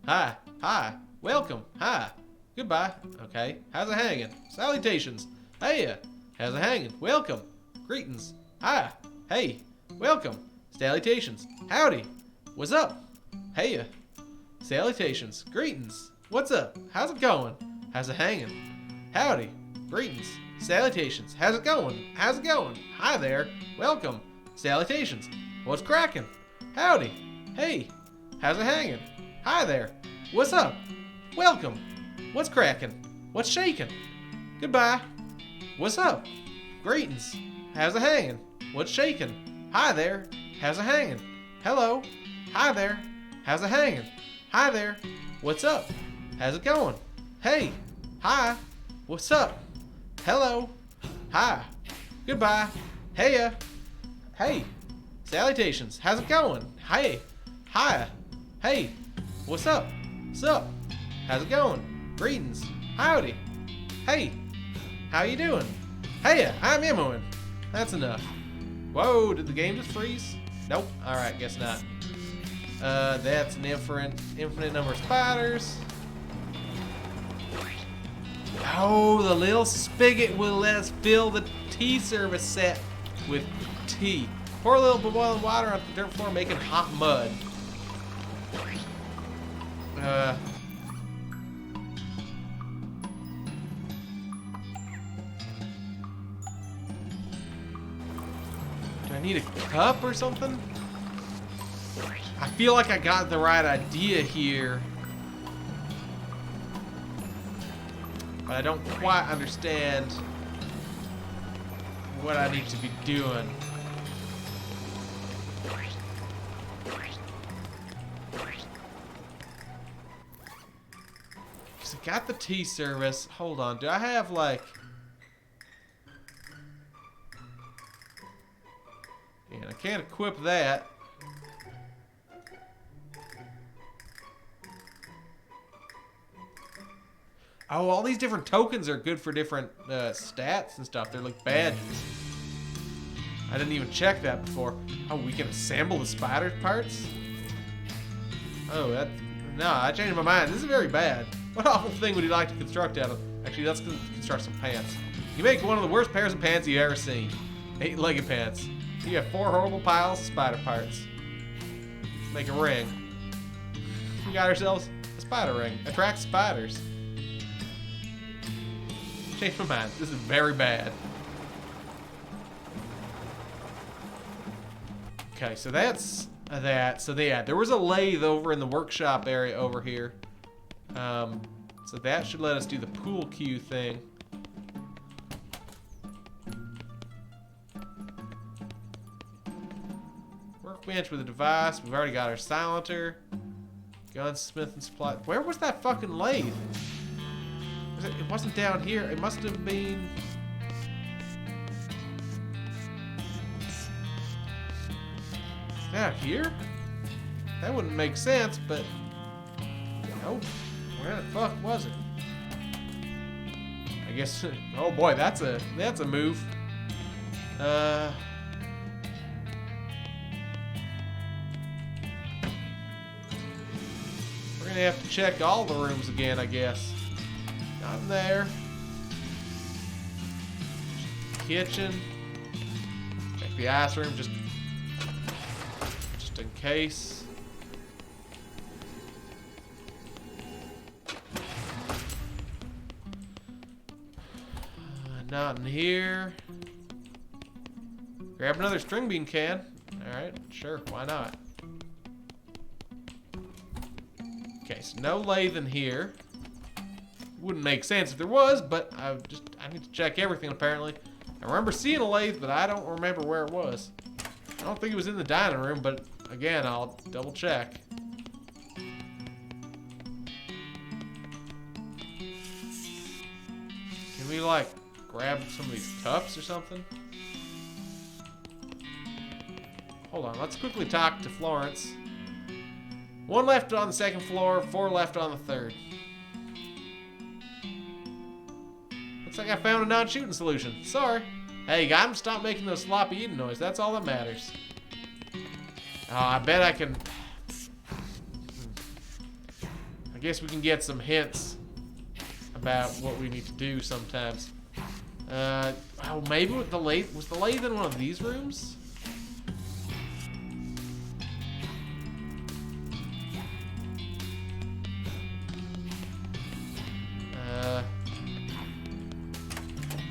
Hi. Hi. Welcome. Hi. Goodbye. Okay. How's it hanging? Salutations. Hey. How's it hanging? Welcome. Greetings. Hi. Hey. Welcome. Salutations. Howdy. What's up? Hey. Salutations. Greetings. What's up? How's it going? How's it hanging? Howdy. Greetings. Salutations. How's it going? How's it going? Hi there. Welcome. Salutations. What's cracking? Howdy. Hey. How's it hanging? Hi there. What's up? Welcome. What's cracking? What's shaking? Goodbye. What's up? Greetings. How's it hanging? What's shaking? Hi there. How's it hanging? Hello. Hi there. How's it hanging? Hi there. What's up? How's it going? Hey. Hi. What's up? Hello. Hi. Goodbye. Heya. Hey. Salutations. How's it going? Hey. Hi. Hey. What's up? What's up? How's it going? Greetings. Howdy. Hey. How you doing? Hey, I'm Emoing. That's enough. Whoa, did the game just freeze? Nope. Alright, guess not. That's an infinite number of spiders. Oh, the little spigot will let us fill the tea service set with tea. Pour a little boiling water on the dirt floor, making hot mud. Do I need a cup or something? I feel like I got the right idea here, but I don't quite understand what I need to be doing. I got the tea service. Hold on. Do I have like... Yeah, I can't equip that. Oh, all these different tokens are good for different stats and stuff. They're like badges. I didn't even check that before. Oh, we can assemble the spider parts? Oh, that... No, I changed my mind. This is very bad. What awful thing would you like to construct out of? Actually, let's construct some pants. You make one of the worst pairs of pants you've ever seen. 8-legged pants. You have 4 horrible piles of spider parts. Let's make a ring. We got ourselves a spider ring. Attracts spiders. Changed my mind. This is very bad. Okay, so that's that. So yeah, there was a lathe over in the workshop area over here. So that should let us do the pool cue thing. Workbench with a device. We've already got our silencer. Gunsmith and supply. Where was that fucking lathe? It wasn't down here. It must have been... Is that here? That wouldn't make sense, but... Nope. Where the fuck was it? I guess... Oh boy, that's a move. We're gonna have to check all the rooms again, I guess. Not in there. Kitchen. Check the ice room just in case. Not in here. Grab another string bean can. Alright, sure, why not? Okay, so no lathe in here. Wouldn't make sense if there was, but I need to check everything apparently. I remember seeing a lathe, but I don't remember where it was. I don't think it was in the dining room, but again, I'll double check. Can we like grab some of these cups or something? Hold on, let's quickly talk to Florence. 1 left on the 2nd floor, 4 left on the 3rd. Looks like I found a non-shooting solution. Sorry. Hey, got him to stop making those sloppy eating noise. That's all that matters. Oh, I bet I can... I guess we can get some hints about what we need to do sometimes. Oh, maybe with the lathe... Was the lathe in one of these rooms?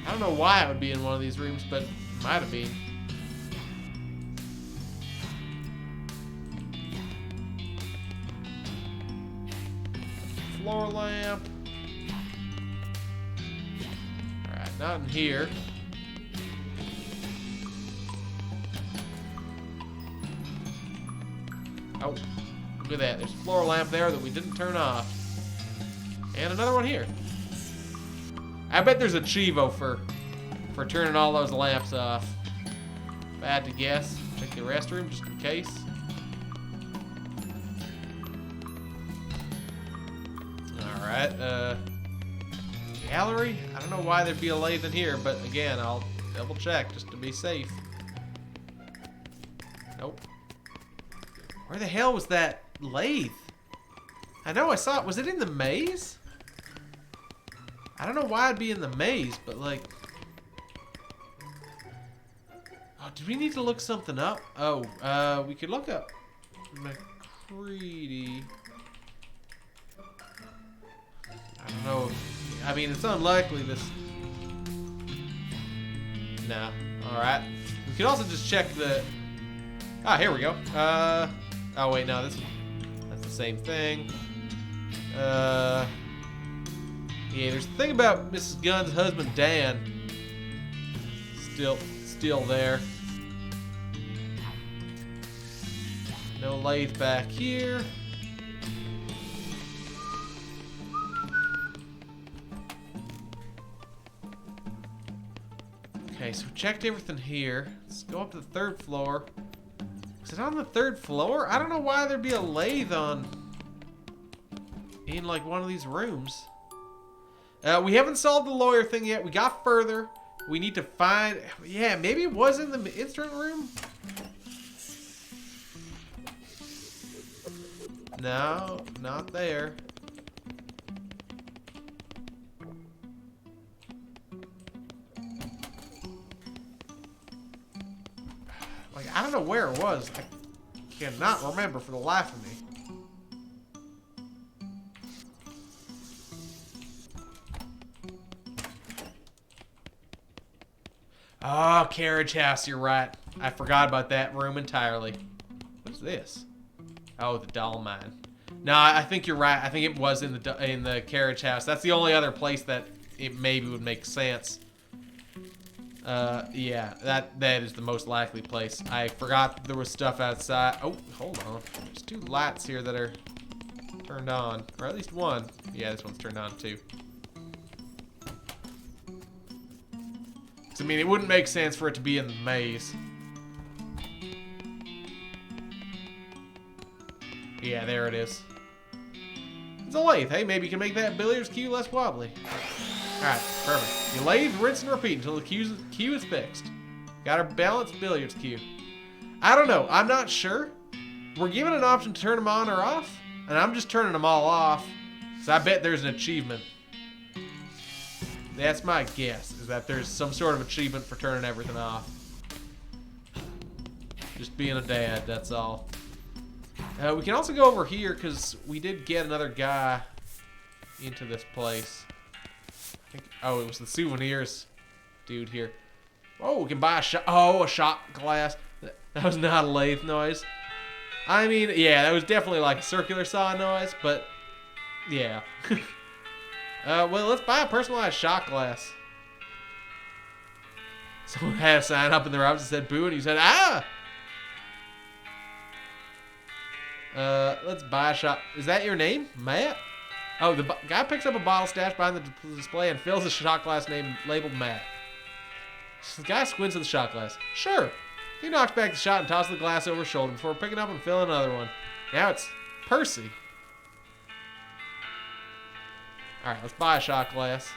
I don't know why it would be in one of these rooms, but it might have been. Floor lamp. Alright, not in here. Oh, look at that. There's a floor lamp there that we didn't turn off. And another one here. I bet there's a Chivo for turning all those lamps off. If I had to guess. Check the restroom just in case. Alright, gallery? I don't know why there'd be a lathe in here, but again, I'll double check just to be safe. Nope. Where the hell was that lathe? I know I saw it. Was it in the maze? I don't know why I'd be in the maze, but like... Oh, do we need to look something up? Oh, we could look up McCready. I don't know. I mean, it's unlikely this... Nah. Alright. We could also just check the... Ah, here we go. Oh, wait, no, that's the same thing. Yeah, there's the thing about Mrs. Gunn's husband, Dan. Still there. No lathe back here. Okay, so we checked everything here. Let's go up to the 3rd floor. Was it on the 3rd floor? I don't know why there'd be a lathe in like one of these rooms. We haven't solved the lawyer thing yet. We got further. We need to find... Yeah, maybe it was in the instrument room? No, not there. Like, I don't know where it was. I cannot remember for the life of me. Oh, carriage house, you're right. I forgot about that room entirely. What is this? Oh, the doll mine. No, I think you're right. I think it was in the carriage house. That's the only other place that it maybe would make sense. Yeah, that is the most likely place. I forgot there was stuff outside. Oh, hold on. There's 2 lights here that are turned on. Or at least one. Yeah, this one's turned on too. I mean, it wouldn't make sense for it to be in the maze. Yeah, there it is. It's a lathe. Hey, maybe you can make that billiards cue less wobbly. Alright, perfect. You lathe, rinse, and repeat until the cue is fixed. Got our balanced billiards cue. I don't know. I'm not sure. We're given an option to turn them on or off, and I'm just turning them all off. So I bet there's an achievement. That's my guess, is that there's some sort of achievement for turning everything off. Just being a dad, that's all. We can also go over here, because we did get another guy into this place. I think, oh, it was the souvenirs dude here. Oh, we can buy a shot. Oh, a shot glass. That was not a lathe noise. I mean, yeah, that was definitely like a circular saw noise, but yeah. Well, let's buy a personalized shot glass. Someone had a sign up in the office that said boo, and he said, ah! Let's buy a shot. Is that your name? Matt? Oh, the guy picks up a bottle stashed behind the display and fills a shot glass name labeled Matt. The guy squints at the shot glass. Sure. He knocks back the shot and tosses the glass over his shoulder before picking up and filling another one. Now it's Percy. Alright, let's buy a shot glass.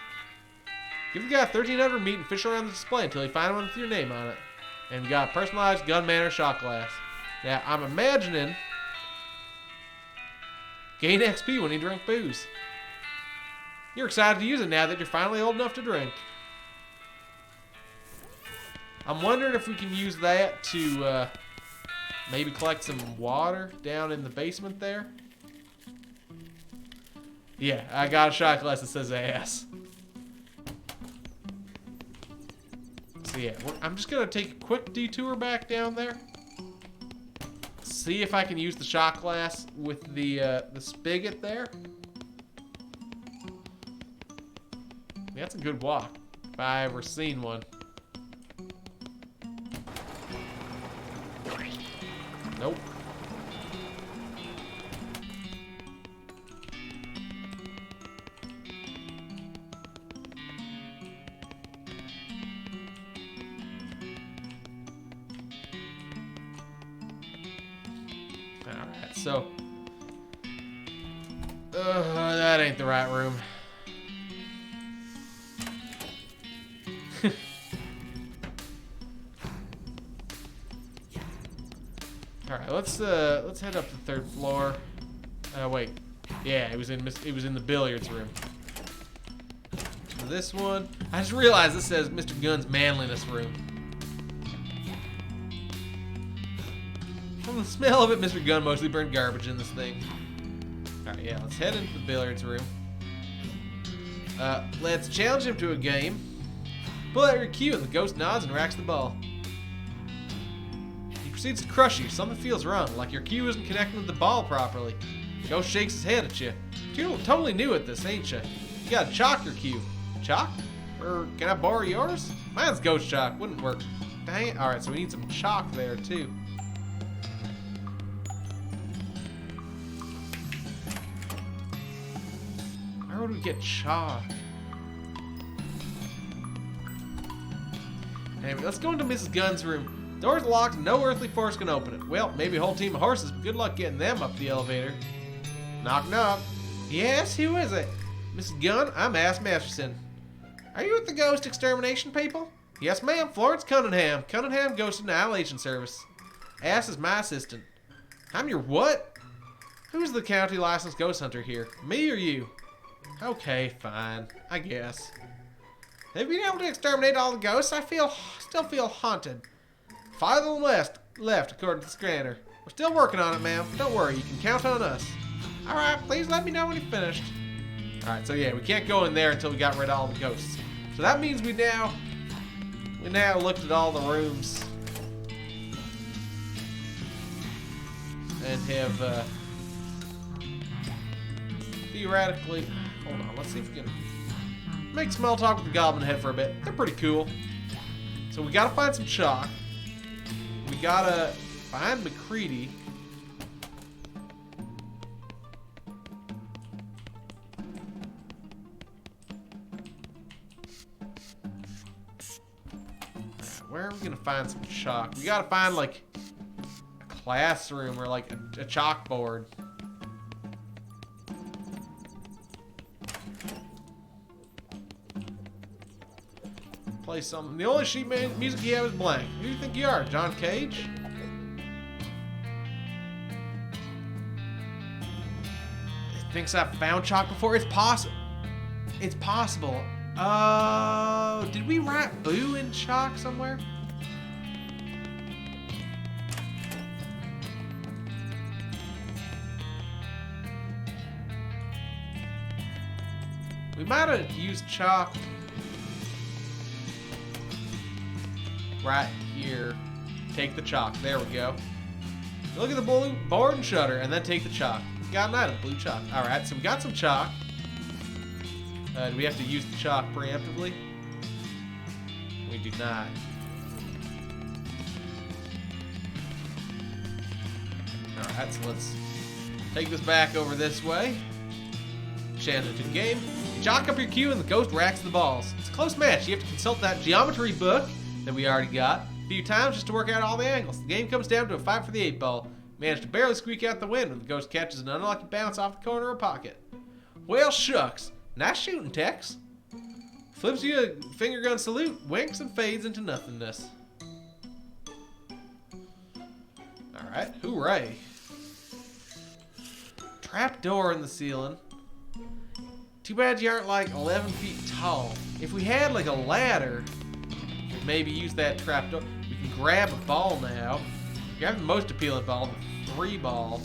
Give the guy 1,300 meat and fish around the display until you find one with your name on it. And we got a personalized gun Manor shot glass. Now, I'm imagining gain XP when you drink booze. You're excited to use it now that you're finally old enough to drink. I'm wondering if we can use that to maybe collect some water down in the basement there. Yeah, I got a shot glass that says ass. So yeah, I'm just going to take a quick detour back down there. See if I can use the shot glass with the spigot there. That's a good walk, if I ever seen one. Nope. Alright, so that ain't the right room. Alright, let's head up to the 3rd floor. Wait. Yeah, it was in the billiards room. This one, I just realized this says Mr. Gunn's manliness room. From the smell of it, Mr. Gunn mostly burned garbage in this thing. Alright, yeah, let's head into the billiards room. Let's challenge him to a game. Pull out your cue and the ghost nods and racks the ball. He proceeds to crush you. Something feels wrong, like your cue isn't connecting with the ball properly. The ghost shakes his head at you. You're totally new at this, ain't you? You gotta chalk your cue. Chalk? Or can I borrow yours? Mine's ghost chalk. Wouldn't work. Dang it. Alright, so we need some chalk there, too. Where would we get chalk? Anyway, let's go into Mrs. Gunn's room. Door's locked and no earthly force can open it. Well, maybe a whole team of horses, but good luck getting them up the elevator. Knock, knock. Yes, who is it? Mrs. Gunn, I'm Ass Masterson. Are you with the ghost extermination people? Yes, ma'am. Florence Cunningham. Cunningham Ghost Annihilation Service. Ass is my assistant. I'm your what? Who's the county licensed ghost hunter here? Me or you? Okay, fine. I guess. Have you been able to exterminate all the ghosts? I still feel haunted. 5 of them left, according to the scanner. We're still working on it, ma'am. Don't worry, you can count on us. Alright, please let me know when you're finished. Alright, so yeah, we can't go in there until we got rid of all the ghosts. So that means we now looked at all the rooms and have theoretically, hold on, let's see if we can make small talk with the goblin head for a bit. They're pretty cool. So we gotta find some chalk. We gotta find McCready. Where are we gonna find some chalk? We gotta find like a classroom or like a chalkboard. play something. The only sheet music you have is blank. Who do you think you are, John Cage? He thinks I've found chalk before. It's possible. It's possible. Oh, did we write boo in chalk somewhere? We might have used chalk right here. Take the chalk. There we go. Look at the blue board and shutter, and then take the chalk. Got an item, blue chalk. All right, so we got some chalk. Do we have to use the chalk preemptively? We do not. All right, so let's take this back over this way. Chance to the game. You chalk up your cue and the ghost racks the balls. It's a close match. You have to consult that geometry book that we already got a few times just to work out all the angles. The game comes down to a fight for the 8-ball. Managed to barely squeak out the win when the ghost catches an unlucky bounce off the corner of a pocket. Well, shucks. Nice shooting, Tex. Flips you a finger gun salute, winks and fades into nothingness. Alright, hooray. Trap door in the ceiling. Too bad you aren't like 11 feet tall. If we had like a ladder, we could maybe use that trap door. We can grab a ball now. Grab the most appealing ball, the 3-ball.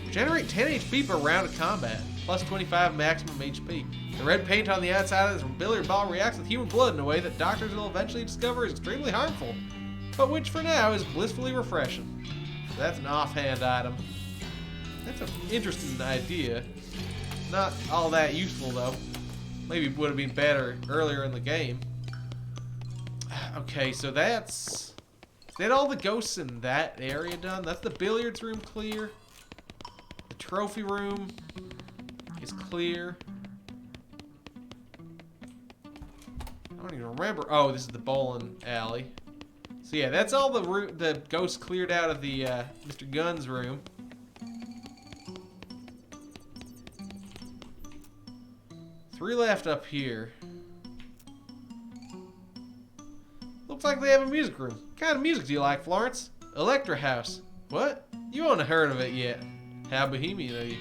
Generate 10 HP per round of combat, plus 25 maximum HP. The red paint on the outside of this billiard ball reacts with human blood in a way that doctors will eventually discover is extremely harmful, but which for now is blissfully refreshing. So that's an offhand item. That's an interesting idea. Not all that useful though. Maybe would have been better earlier in the game. Okay, so that's... Is that all the ghosts in that area done? That's the billiards room clear. The trophy room is clear. I don't even remember. Oh, this is the bowling alley. So yeah, that's all the ghosts cleared out of the Mr. Gunn's room. Three left up here. Looks like they have a music room. What kind of music do you like, Florence? Electra House. What? You haven't heard of it yet. How bohemian are you?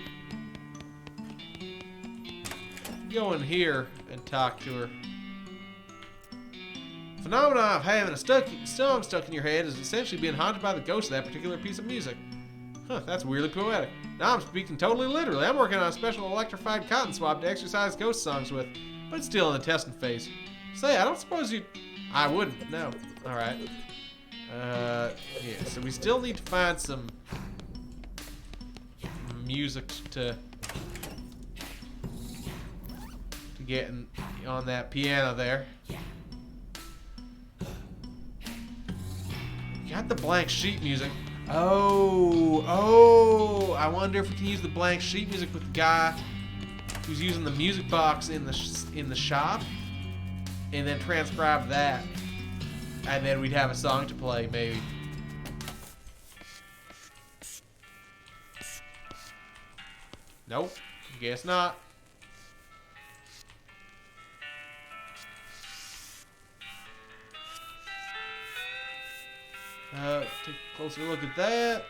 Go in here and talk to her. Phenomenon of having a song stuck in your head is essentially being haunted by the ghost of that particular piece of music. Huh, that's weirdly poetic. Now I'm speaking totally literally. I'm working on a special electrified cotton swab to exercise ghost songs with, but it's still in the testing phase. Say, I don't suppose you... I wouldn't, no. Alright. Yeah, so we still need to find some music to get on that piano there. Got the blank sheet music. Oh, I wonder if we can use the blank sheet music with the guy who's using the music box in the shop, and then transcribe that, and then we'd have a song to play, maybe. Nope, guess not. Take a closer look at that.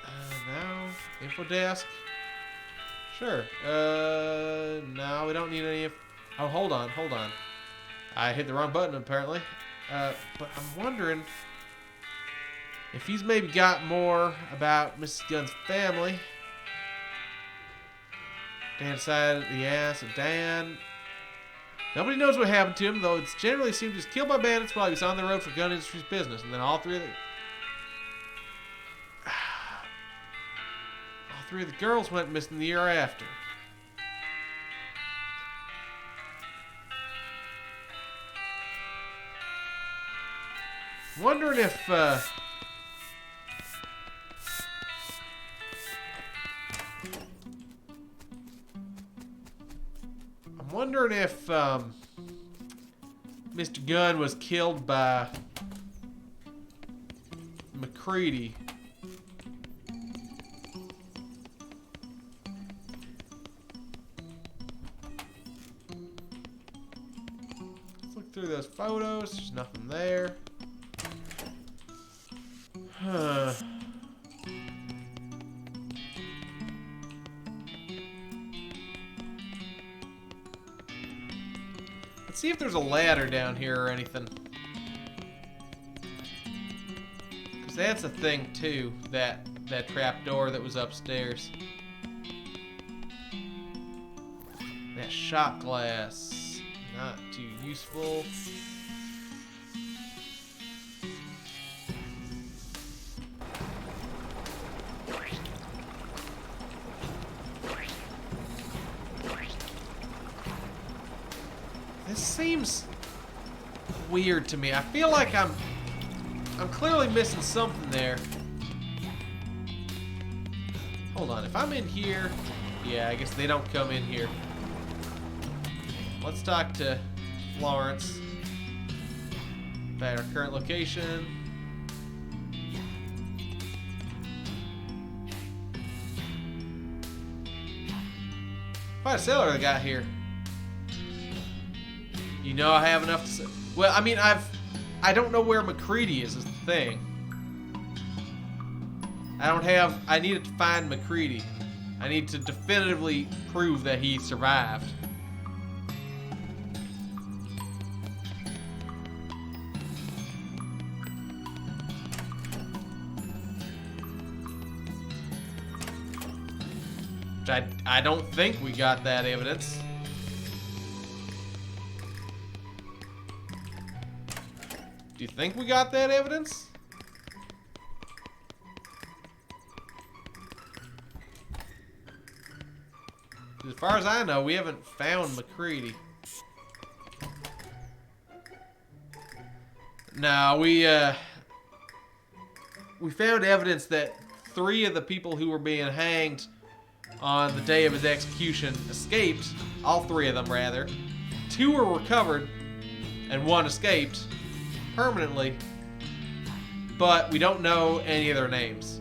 Now, info desk. Sure. No, we don't need any. Oh, hold on. I hit the wrong button apparently. But I'm wondering if he's maybe got more about Mrs. Gunn's family. Dan side of the ass of Dan. Nobody knows what happened to him, though it's generally assumed he was killed by bandits while he was on the road for Gun Industries business, and then all three of the girls went missing the year after. Wondering if Mr. Gunn was killed by McCready. through those photos. There's nothing there. Huh. Let's see if there's a ladder down here or anything. Because that's a thing too, that trap door that was upstairs. That shot glass, not too useful. This seems weird to me. I feel like I'm clearly missing something there. Hold on, if I'm in here, yeah, I guess they don't come in here. Let's talk to Florence about our current location. What cellar I got here? You know I have enough to say. Well, I mean, I don't know where McCready is the thing. I needed to find McCready. I need to definitively prove that he survived. I don't think we got that evidence. Do you think we got that evidence? As far as I know, we haven't found McCready. No, we found evidence that 3 of the people who were being hanged on the day of his execution escaped. All 3 of them, rather. 2 were recovered, and 1 escaped permanently, but we don't know any of their names.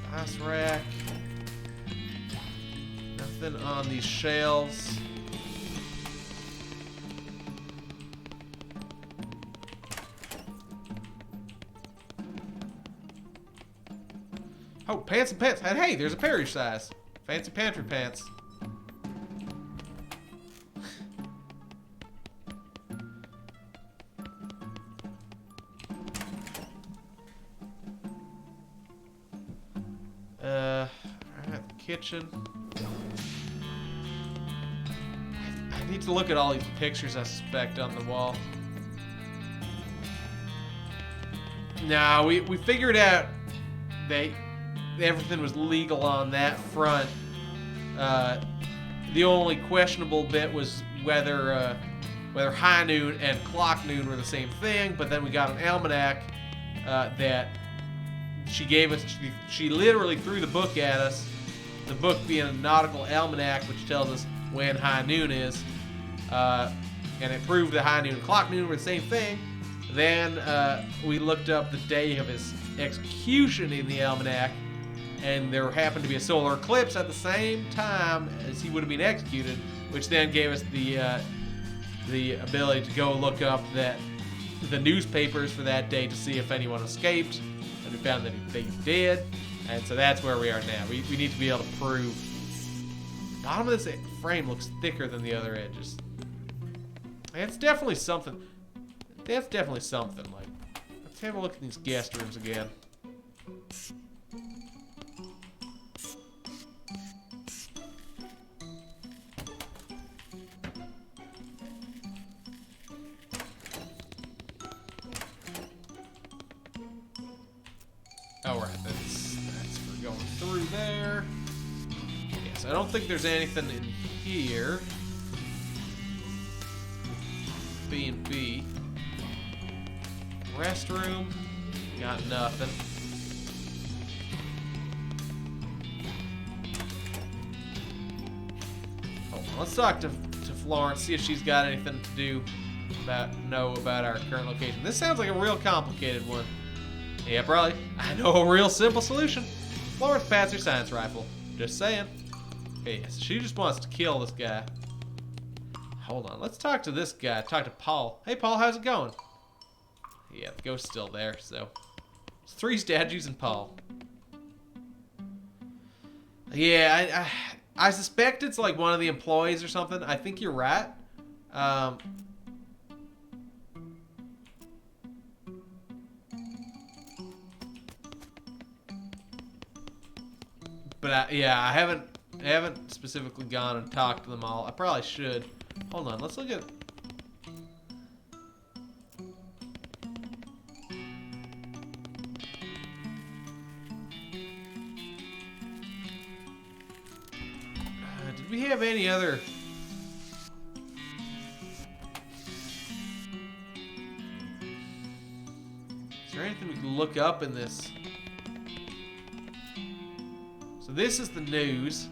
Spice rack. Nothing on these shelves. Oh, pants and pants. And hey, there's a Perry size. Fancy pantry pants. Alright, the kitchen. I need to look at all these pictures I suspect on the wall. Nah, we figured out everything was legal on that front. The only questionable bit was whether high noon and clock noon were the same thing, but then we got an almanac that she gave us. She literally threw the book at us, the book being a nautical almanac, which tells us when high noon is, and it proved that high noon and clock noon were the same thing. Then we looked up the day of his execution in the almanac, and there happened to be a solar eclipse at the same time as he would have been executed, which then gave us the ability to go look up the newspapers for that day to see if anyone escaped, and we found that they did, and so that's where we are now. We need to be able to prove. The bottom of this frame looks thicker than the other edges. That's definitely something. That's definitely something. Like, let's have a look at these guest rooms again. Alright, that's for going through there. Yes, I don't think there's anything in here. B&B. Restroom. Got nothing. Hold on, let's talk to Florence, see if she's got anything to know about our current location. This sounds like a real complicated one. Yeah, probably. I know a real simple solution. Florence pats her science rifle. Just saying. Okay, yes, she just wants to kill this guy. Hold on, let's talk to this guy. Talk to Paul. Hey, Paul, how's it going? Yeah, the ghost's still there, so. It's 3 statues and Paul. Yeah, I suspect it's like one of the employees or something. I think you're right. But yeah, I haven't specifically gone and talked to them all. I probably should. Hold on, let's look at. Did we have any other? Is there anything we can look up in this? So this is the news.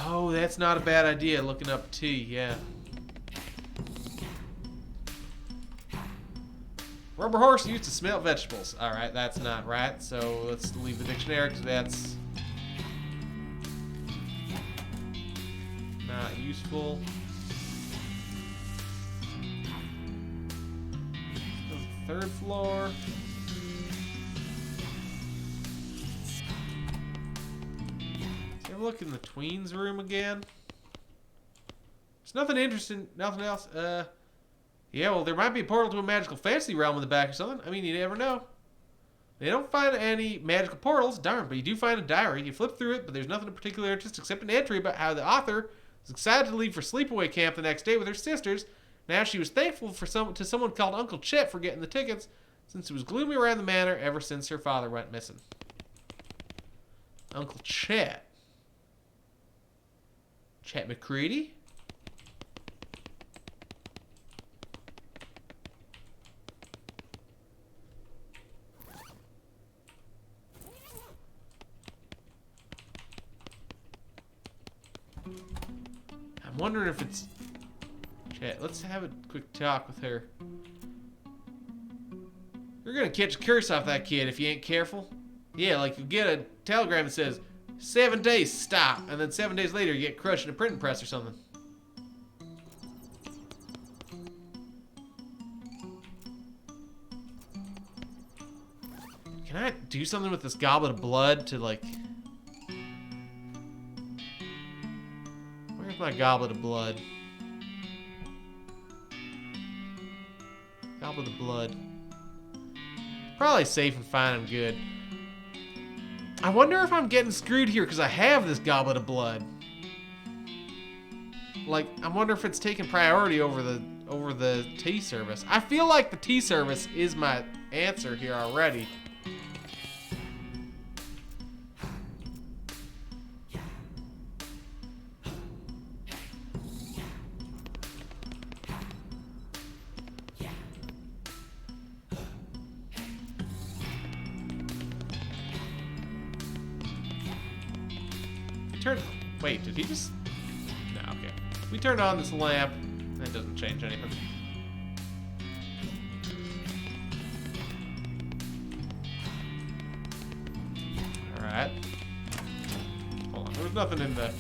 Oh, that's not a bad idea, looking up tea, yeah. Rubber horse used to smell vegetables. Alright, that's not right, so let's leave the dictionary because that's not useful. Third floor. Let's have a look in the tweens room again. There's nothing interesting, nothing else. Yeah, well, there might be a portal to a magical fantasy realm in the back or something. I mean, you never know. They don't find any magical portals, darn, but you do find a diary. You flip through it, but there's nothing of particular interest except an entry about how the author was excited to leave for sleepaway camp the next day with her sisters. Now she was thankful for someone called Uncle Chet for getting the tickets, since it was gloomy around the manor ever since her father went missing. Uncle Chet. Chet McCready? I'm wondering if it's Chet. Let's have a quick talk with her. You're gonna catch a curse off that kid if you ain't careful. Yeah, like you get a telegram that says 7 days, stop, and then 7 days later you get crushed in a printing press or something. Can I do something with this goblet of blood to like... Where's my goblet of blood? Goblet of blood. Probably safe and fine and good. I wonder if I'm getting screwed here because I have this goblet of blood. Like, I wonder if it's taking priority over the tea service. I feel like the tea service is my answer here already. Wait, did he just... No, okay. We turned on this lamp. That doesn't change anything. Alright. Hold on, there was nothing in the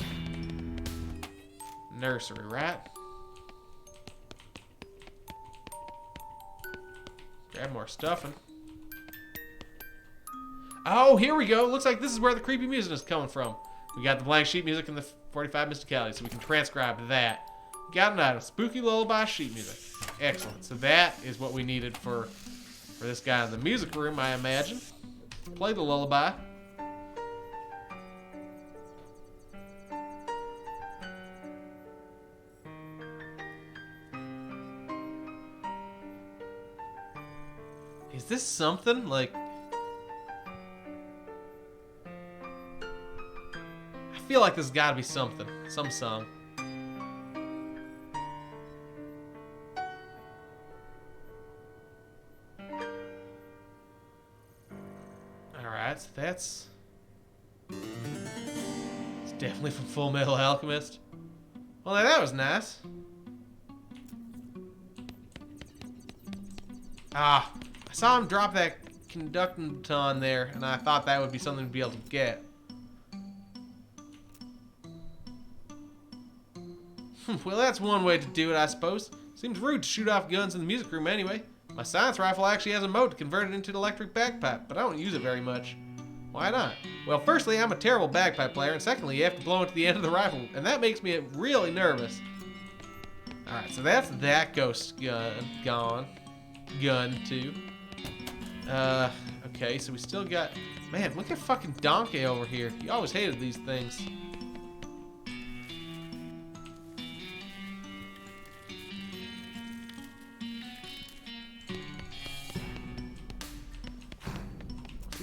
nursery, right? Grab more stuffing. Oh, here we go. Looks like this is where the creepy music is coming from. We got the blank sheet music and the 45 mysticalities, so we can transcribe that. Got an item. Spooky lullaby sheet music. Excellent. So that is what we needed for this guy in the music room, I imagine. Play the lullaby. Is this something like... I feel like there's gotta be something. Some song. Alright, so it's definitely from Full Metal Alchemist. Well, that was nice. Ah, I saw him drop that conducting baton there, and I thought that would be something to be able to get. Well, that's one way to do it, I suppose. Seems rude to shoot off guns in the music room anyway. My science rifle actually has a mode to convert it into an electric bagpipe, but I don't use it very much. Why not? Well, firstly, I'm a terrible bagpipe player, and secondly, you have to blow into the end of the rifle, and that makes me really nervous. Alright, so that's that ghost gun gone. Gun, too. Okay, so we still got... Man, look at fucking Donkey over here. He always hated these things.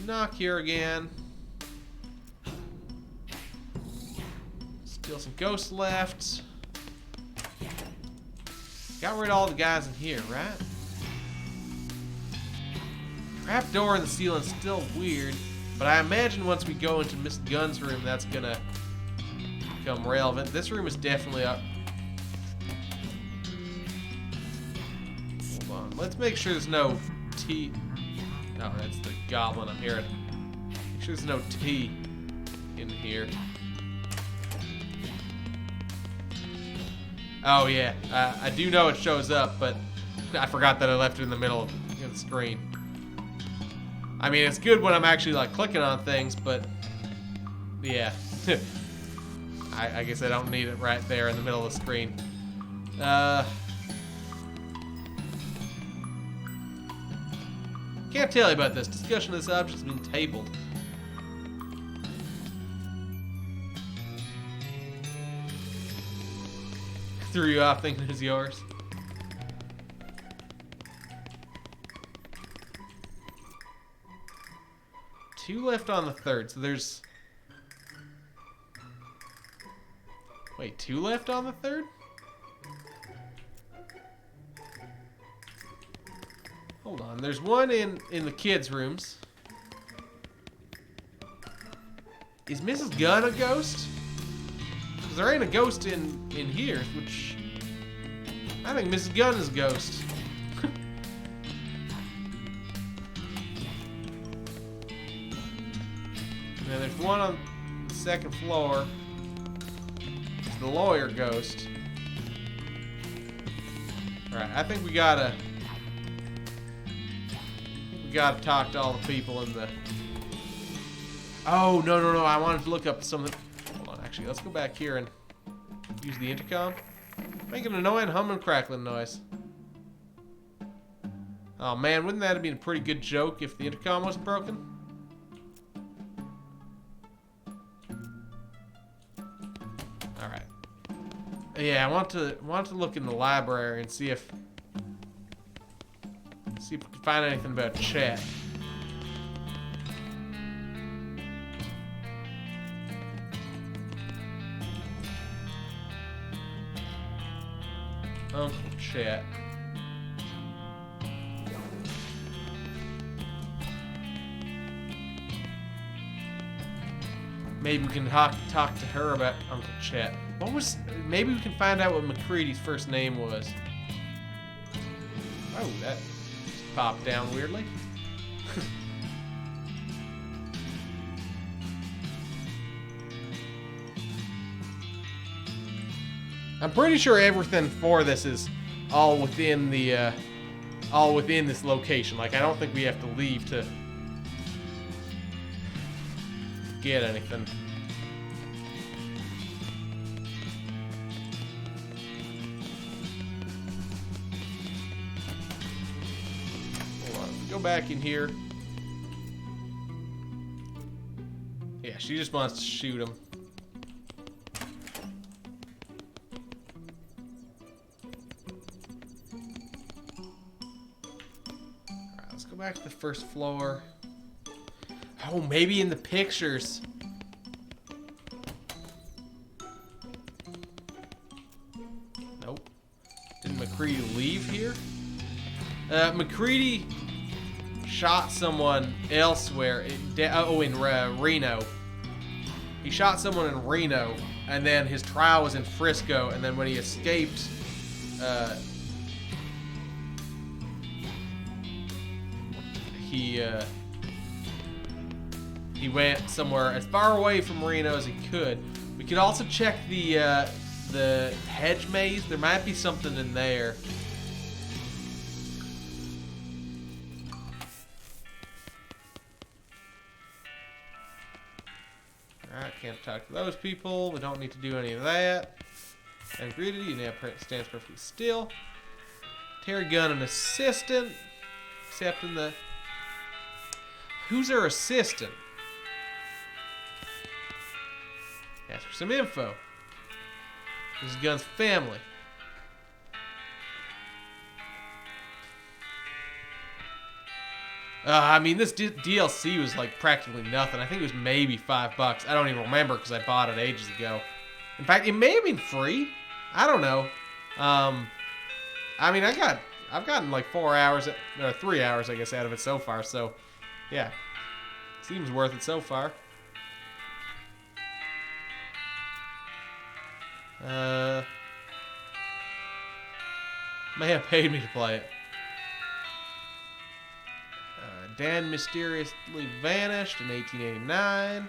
Knock here again. Still some ghosts left. Got rid of all the guys in here, right? Trap door in the ceiling's still weird, but I imagine once we go into Miss Gunn's room, that's gonna become relevant. This room is definitely up. Hold on. Let's make sure there's no T. Oh, that's the goblin I'm hearing. Make sure there's no T in here. Oh yeah, I do know it shows up, but I forgot that I left it in the middle of the screen. I mean, it's good when I'm actually like clicking on things, but yeah. I guess I don't need it right there in the middle of the screen. Can't tell you about this. Discussion of this object has been tabled. Threw you off thinking it was yours. Two left on the third, so there's... Wait, two left on the third? Hold on, there's one in the kids' rooms. Is Mrs. Gunn a ghost? Because there ain't a ghost in here, which... I think Mrs. Gunn is a ghost. Now there's one on the second floor. It's the lawyer ghost. Alright, I think we gotta talk to all the people in the... Oh, no, I wanted to look up something. Hold on, actually, let's go back here and use the intercom. Making an annoying humming and crackling noise. Oh man, wouldn't that have been a pretty good joke if the intercom wasn't broken? Alright. Yeah, I want to look in the library and see if we can find anything about chat. Uncle Chat. Maybe we can talk to her about Uncle Chat. Maybe we can find out what McCready's first name was. Oh, that just popped down weirdly. I'm pretty sure everything for this is all within the this location. Like, I don't think we have to leave to get anything. Hold on, go back in here. Yeah, she just wants to shoot him. Back to the first floor. Oh, maybe in the pictures. Nope. Didn't McCready leave here? McCready shot someone elsewhere. In Reno. He shot someone in Reno and then his trial was in Frisco, and then when he escaped, he went somewhere as far away from Reno as he could. We could also check the hedge maze. There might be something in there. Alright, can't talk to those people. We don't need to do any of that. And greeted you now stands perfectly still. Terry Gunn, an assistant. Accepting the... Who's her assistant? Ask for some info. This is Gunn's family. I mean, this DLC was like practically nothing. I think it was maybe $5. I don't even remember because I bought it ages ago. In fact, it may have been free. I don't know. I mean, I've gotten like 4 hours, or 3 hours, I guess, out of it so far. So, yeah, seems worth it so far. May have paid me to play it. Dan mysteriously vanished in 1889.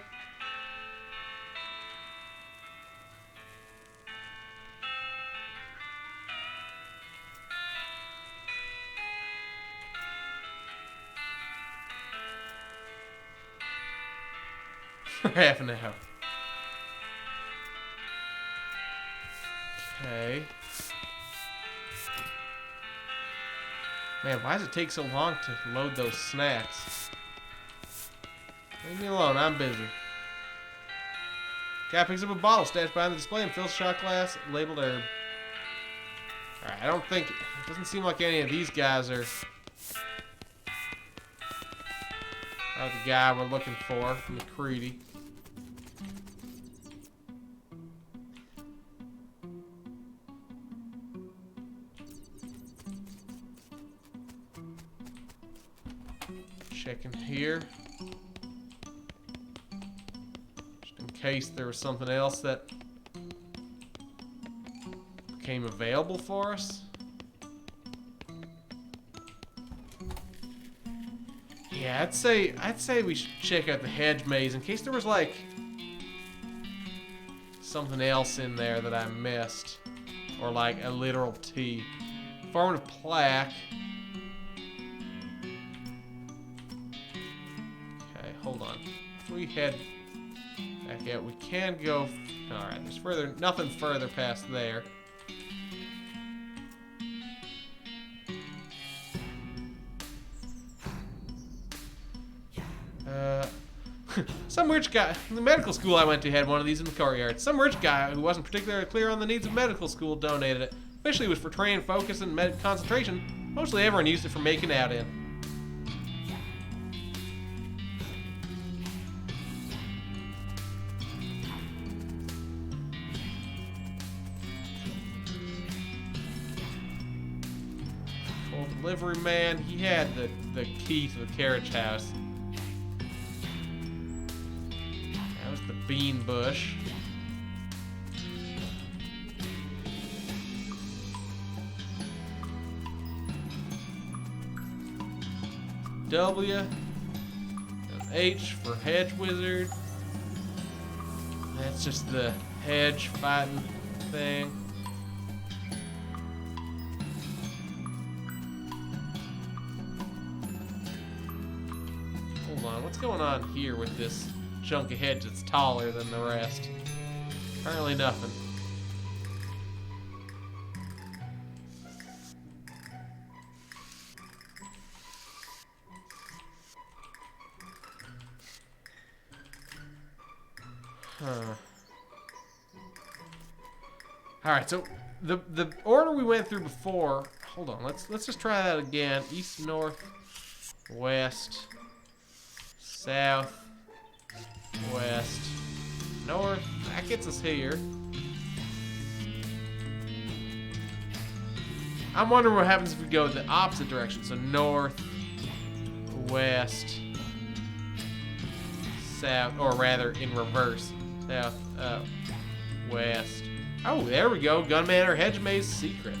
For half an hour. Okay. Man, why does it take so long to load those snacks? Leave me alone, I'm busy. Guy picks up a bottle stashed behind the display and fills a shot glass labeled herb. Alright, I don't think... It doesn't seem like any of these guys are the guy we're looking for, McCready. Checking here. Just in case there was something else that became available for us. Yeah, I'd say we should check out the hedge maze in case there was like something else in there that I missed. Or like a literal T. Informative plaque. Hold on. If we head back out, we can go. Alright, there's nothing further past there. Some rich guy, the medical school I went to had one of these in the courtyard. Some rich guy who wasn't particularly clear on the needs of medical school donated it. Especially it was for training, focus, and concentration. Mostly everyone used it for making out in. Delivery man, he had the key to the carriage house. That was the bean bush. W. And H for hedge wizard. That's just the hedge fighting thing. What's going on here with this chunk of hedge that's taller than the rest? Apparently nothing. Huh. Alright, so the order we went through before, hold on, let's just try that again. East, north, west, south, west, north. That gets us here. I'm wondering what happens if we go the opposite direction. So north, west, south, or rather in reverse. South, West. Oh, there we go. Gun Manor Hedge Maze secret.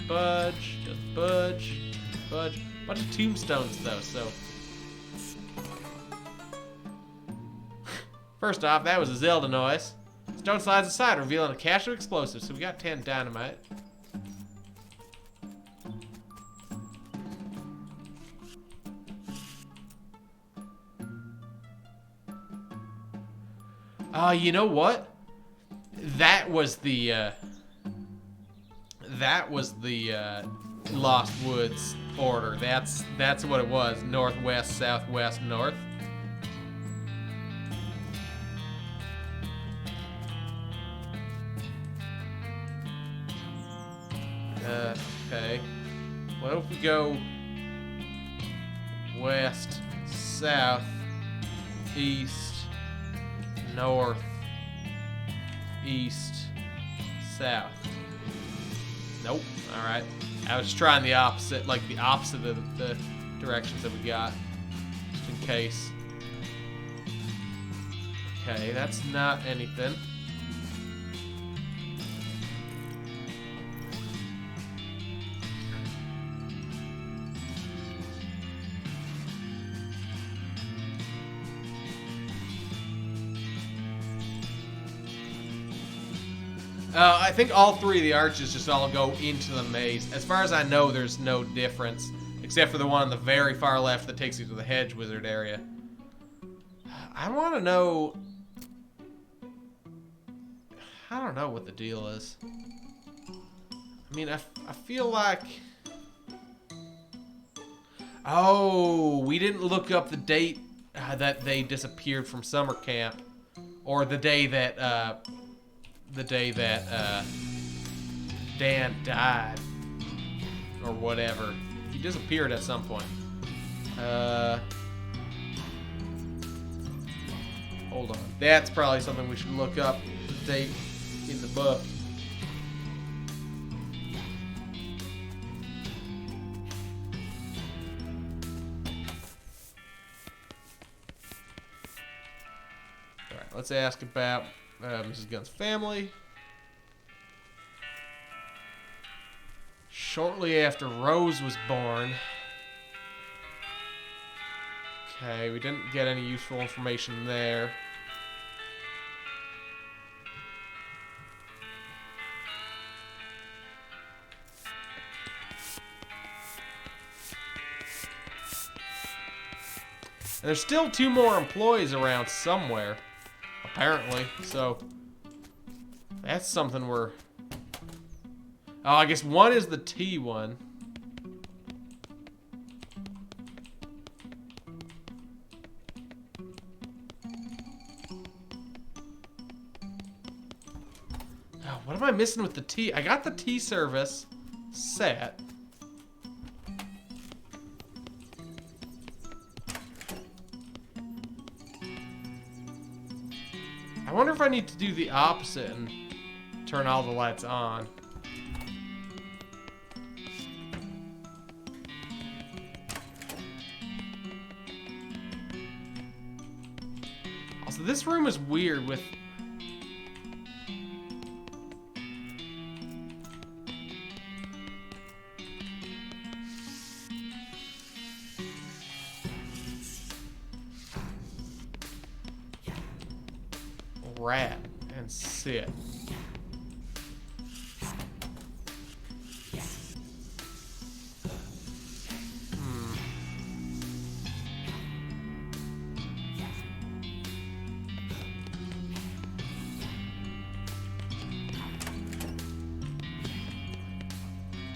Budge. Just budge. Budge. Bunch of tombstones, though, so... First off, that was a Zelda noise. Stone slides aside, revealing a cache of explosives. So we got 10 dynamite. You know what? That was the Lost Woods order. That's what it was. Northwest, southwest, north. Okay. What if we go west, south, east, north, east, south? Nope. Alright. I was trying the opposite, like the opposite of the directions that we got. Just in case. Okay, that's not anything. I think all three of the arches just all go into the maze. As far as I know, there's no difference. Except for the one on the very far left that takes you to the Hedge Wizard area. I want to know... I don't know what the deal is. I mean, I feel like... Oh, we didn't look up the date that they disappeared from summer camp. Or the day that... Dan died, or whatever. He disappeared at some point. Hold on. That's probably something we should look up, the date in the book. Alright, let's ask about Mrs. Gunn's family. Shortly after Rose was born. Okay, we didn't get any useful information there. And there's still 2 more employees around somewhere, apparently, so that's something we're... Oh, I guess one is the T one. Oh, what am I missing with the T? I got the T service set. I wonder if I need to do the opposite and turn all the lights on. Also, this room is weird with... rat and sit.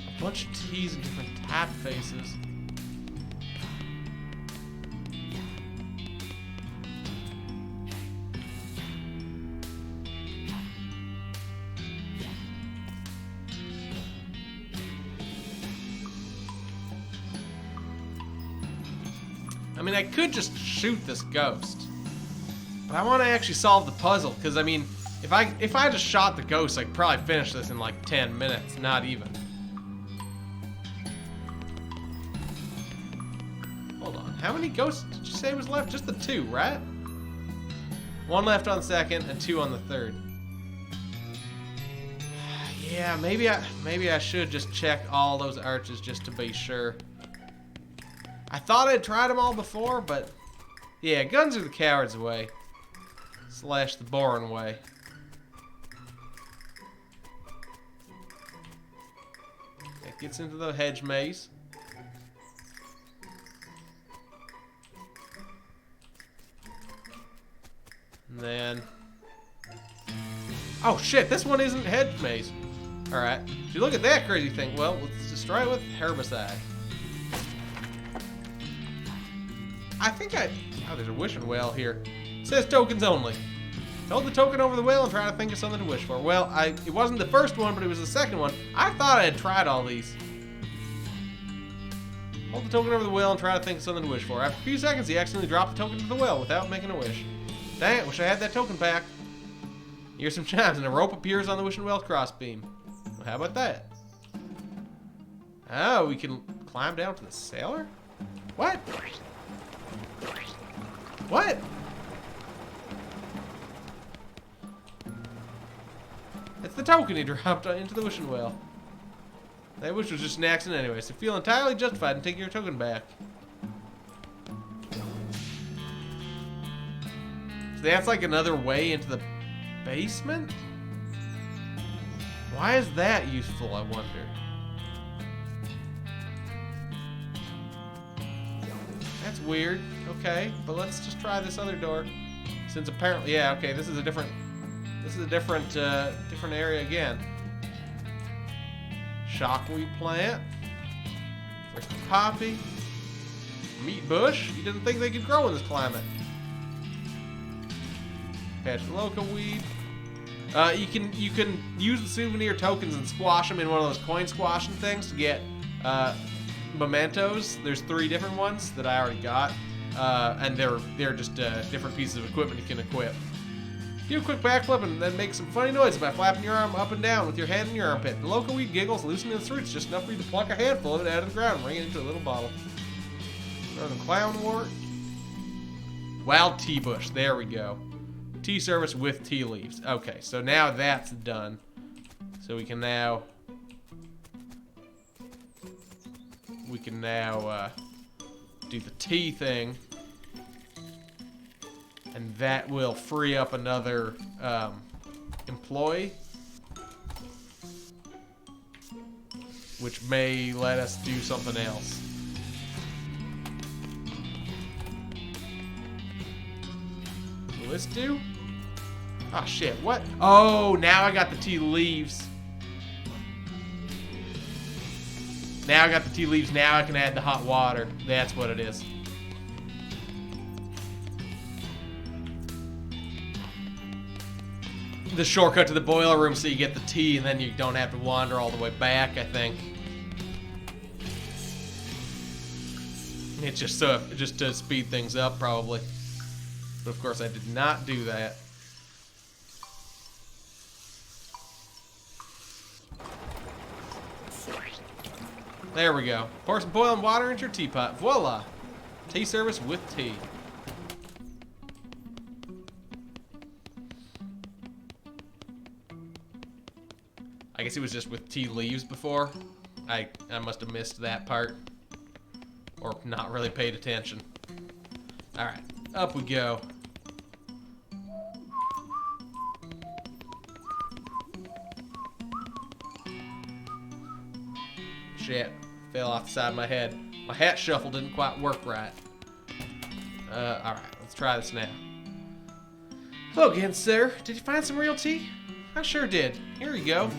A bunch of T's and different tap faces. I mean, I could just shoot this ghost, but I want to actually solve the puzzle, because I mean, if I just shot the ghost, I could probably finish this in like 10 minutes, not even. Hold on, how many ghosts did you say was left? Just the 2, right? 1 left on the second and 2 on the third. Yeah, maybe I should just check all those arches just to be sure. I thought I'd tried them all before, but yeah, guns are the coward's way. Slash the boring way. That gets into the hedge maze. And then... oh shit, this one isn't hedge maze. Alright, if you look at that crazy thing, well, let's destroy it with herbicide. I think oh, there's a wishing well here. It says tokens only. Hold the token over the well and try to think of something to wish for. Well, it wasn't the first one, but it was the second one. I thought I had tried all these. Hold the token over the well and try to think of something to wish for. After a few seconds, he accidentally dropped the token into the well without making a wish. Dang it, wish I had that token back. Hear some chimes and a rope appears on the wishing well crossbeam. Well, how about that? Oh, we can climb down to the sailor? What? What? It's the token he dropped into the wishing well. That wish was just an accident anyway, so feel entirely justified in taking your token back. So that's like another way into the basement? Why is that useful, I wonder? That's weird. Okay, but let's just try this other door. Since apparently, yeah, okay, this is a different area again. Shockweed plant. First poppy. Meat bush. You didn't think they could grow in this climate. Patch loca weed. You can use the souvenir tokens and squash them in one of those coin squashing things to get mementos. There's 3 different ones that I already got, and they're just different pieces of equipment you can equip. Do a quick backflip and then make some funny noises by flapping your arm up and down with your head in your armpit. The local weed giggles, loosening its roots just enough for you to pluck a handful of it out of the ground and bring it into a little bottle. Northern clownwort. Wild tea bush. There we go. Tea service with tea leaves. Okay, so now that's done. So we can now do the tea thing. And that will free up another employee, which may let us do something else. Will this do? Oh shit, what? Oh, now I got the tea leaves. Now I got the tea leaves, now I can add the hot water. That's what it is. The shortcut to the boiler room so you get the tea and then you don't have to wander all the way back, I think. It's just to speed things up, probably. But of course I did not do that. There we go. Pour some boiling water into your teapot. Voila! Tea service with tea. I guess it was just with tea leaves before. I must have missed that part. Or not really paid attention. Alright, up we go. Shit, fell off the side of my head. My hat shuffle didn't quite work right. Alright, let's try this now. Hello again, sir. Did you find some real tea? I sure did. Here you go.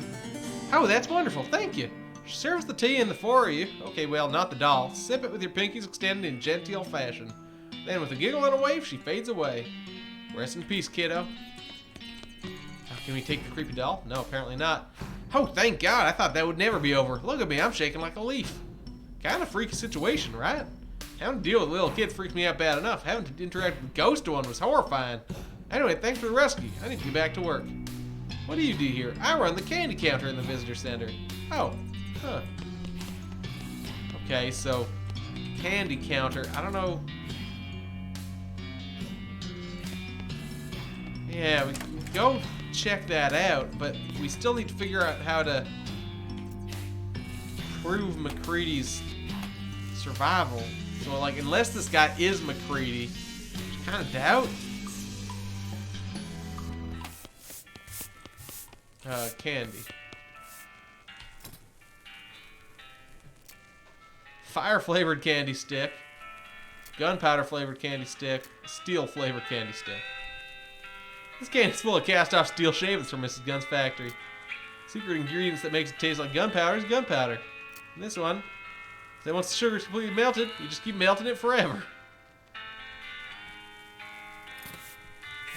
Oh, that's wonderful. Thank you. She serves the tea in the 4 of you. Okay, well, not the doll. Sip it with your pinkies extended in genteel fashion. Then, with a giggle and a wave, she fades away. Rest in peace, kiddo. Oh, can we take the creepy doll? No, apparently not. Oh, thank God. I thought that would never be over. Look at me. I'm shaking like a leaf. Kind of freaky situation, right? Having to deal with little kids freaks me out bad enough. Having to interact with a ghost one was horrifying. Anyway, thanks for the rescue. I need to get back to work. What do you do here? I run the candy counter in the visitor center. Oh, huh. Okay, so candy counter. I don't know. Yeah, we can go check that out, but we still need to figure out how to prove McCready's survival. So, like, unless this guy is McCready, which I kind of doubt. Candy. Fire-flavored candy stick. Gunpowder-flavored candy stick. Steel-flavored candy stick. This candy's full of cast-off steel shavings from Mrs. Gun's factory. Secret ingredients that makes it taste like gunpowder is gunpowder. And this one, then once the sugar's completely melted, you just keep melting it forever.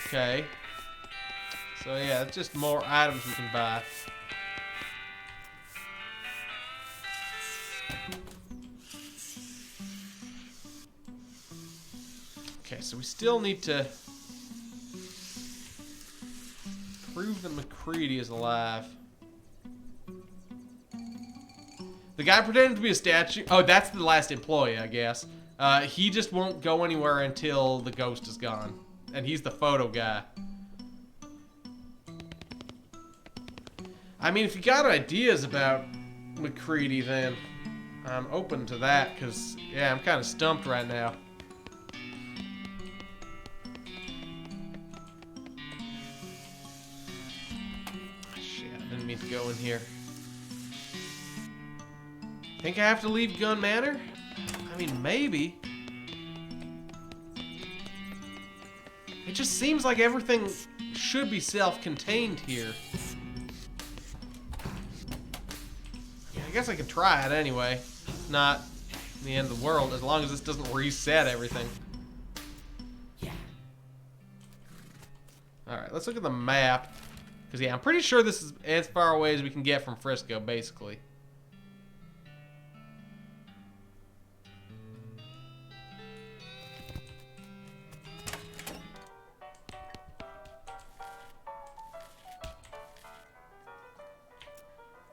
Okay. So yeah, it's just more items we can buy. Okay, so we still need to prove that McCready is alive. The guy pretending to be a statue. Oh, that's the last employee, I guess. He just won't go anywhere until the ghost is gone. And he's the photo guy. I mean, if you got ideas about McCready, then I'm open to that, because, yeah, I'm kind of stumped right now. Shit, I didn't mean to go in here. Think I have to leave Gun Manor? I mean, maybe. It just seems like everything should be self-contained here. Yeah, I guess I could try it anyway. It's not the end of the world, as long as this doesn't reset everything. Alright, let's look at the map. Because, yeah, I'm pretty sure this is as far away as we can get from Frisco, basically.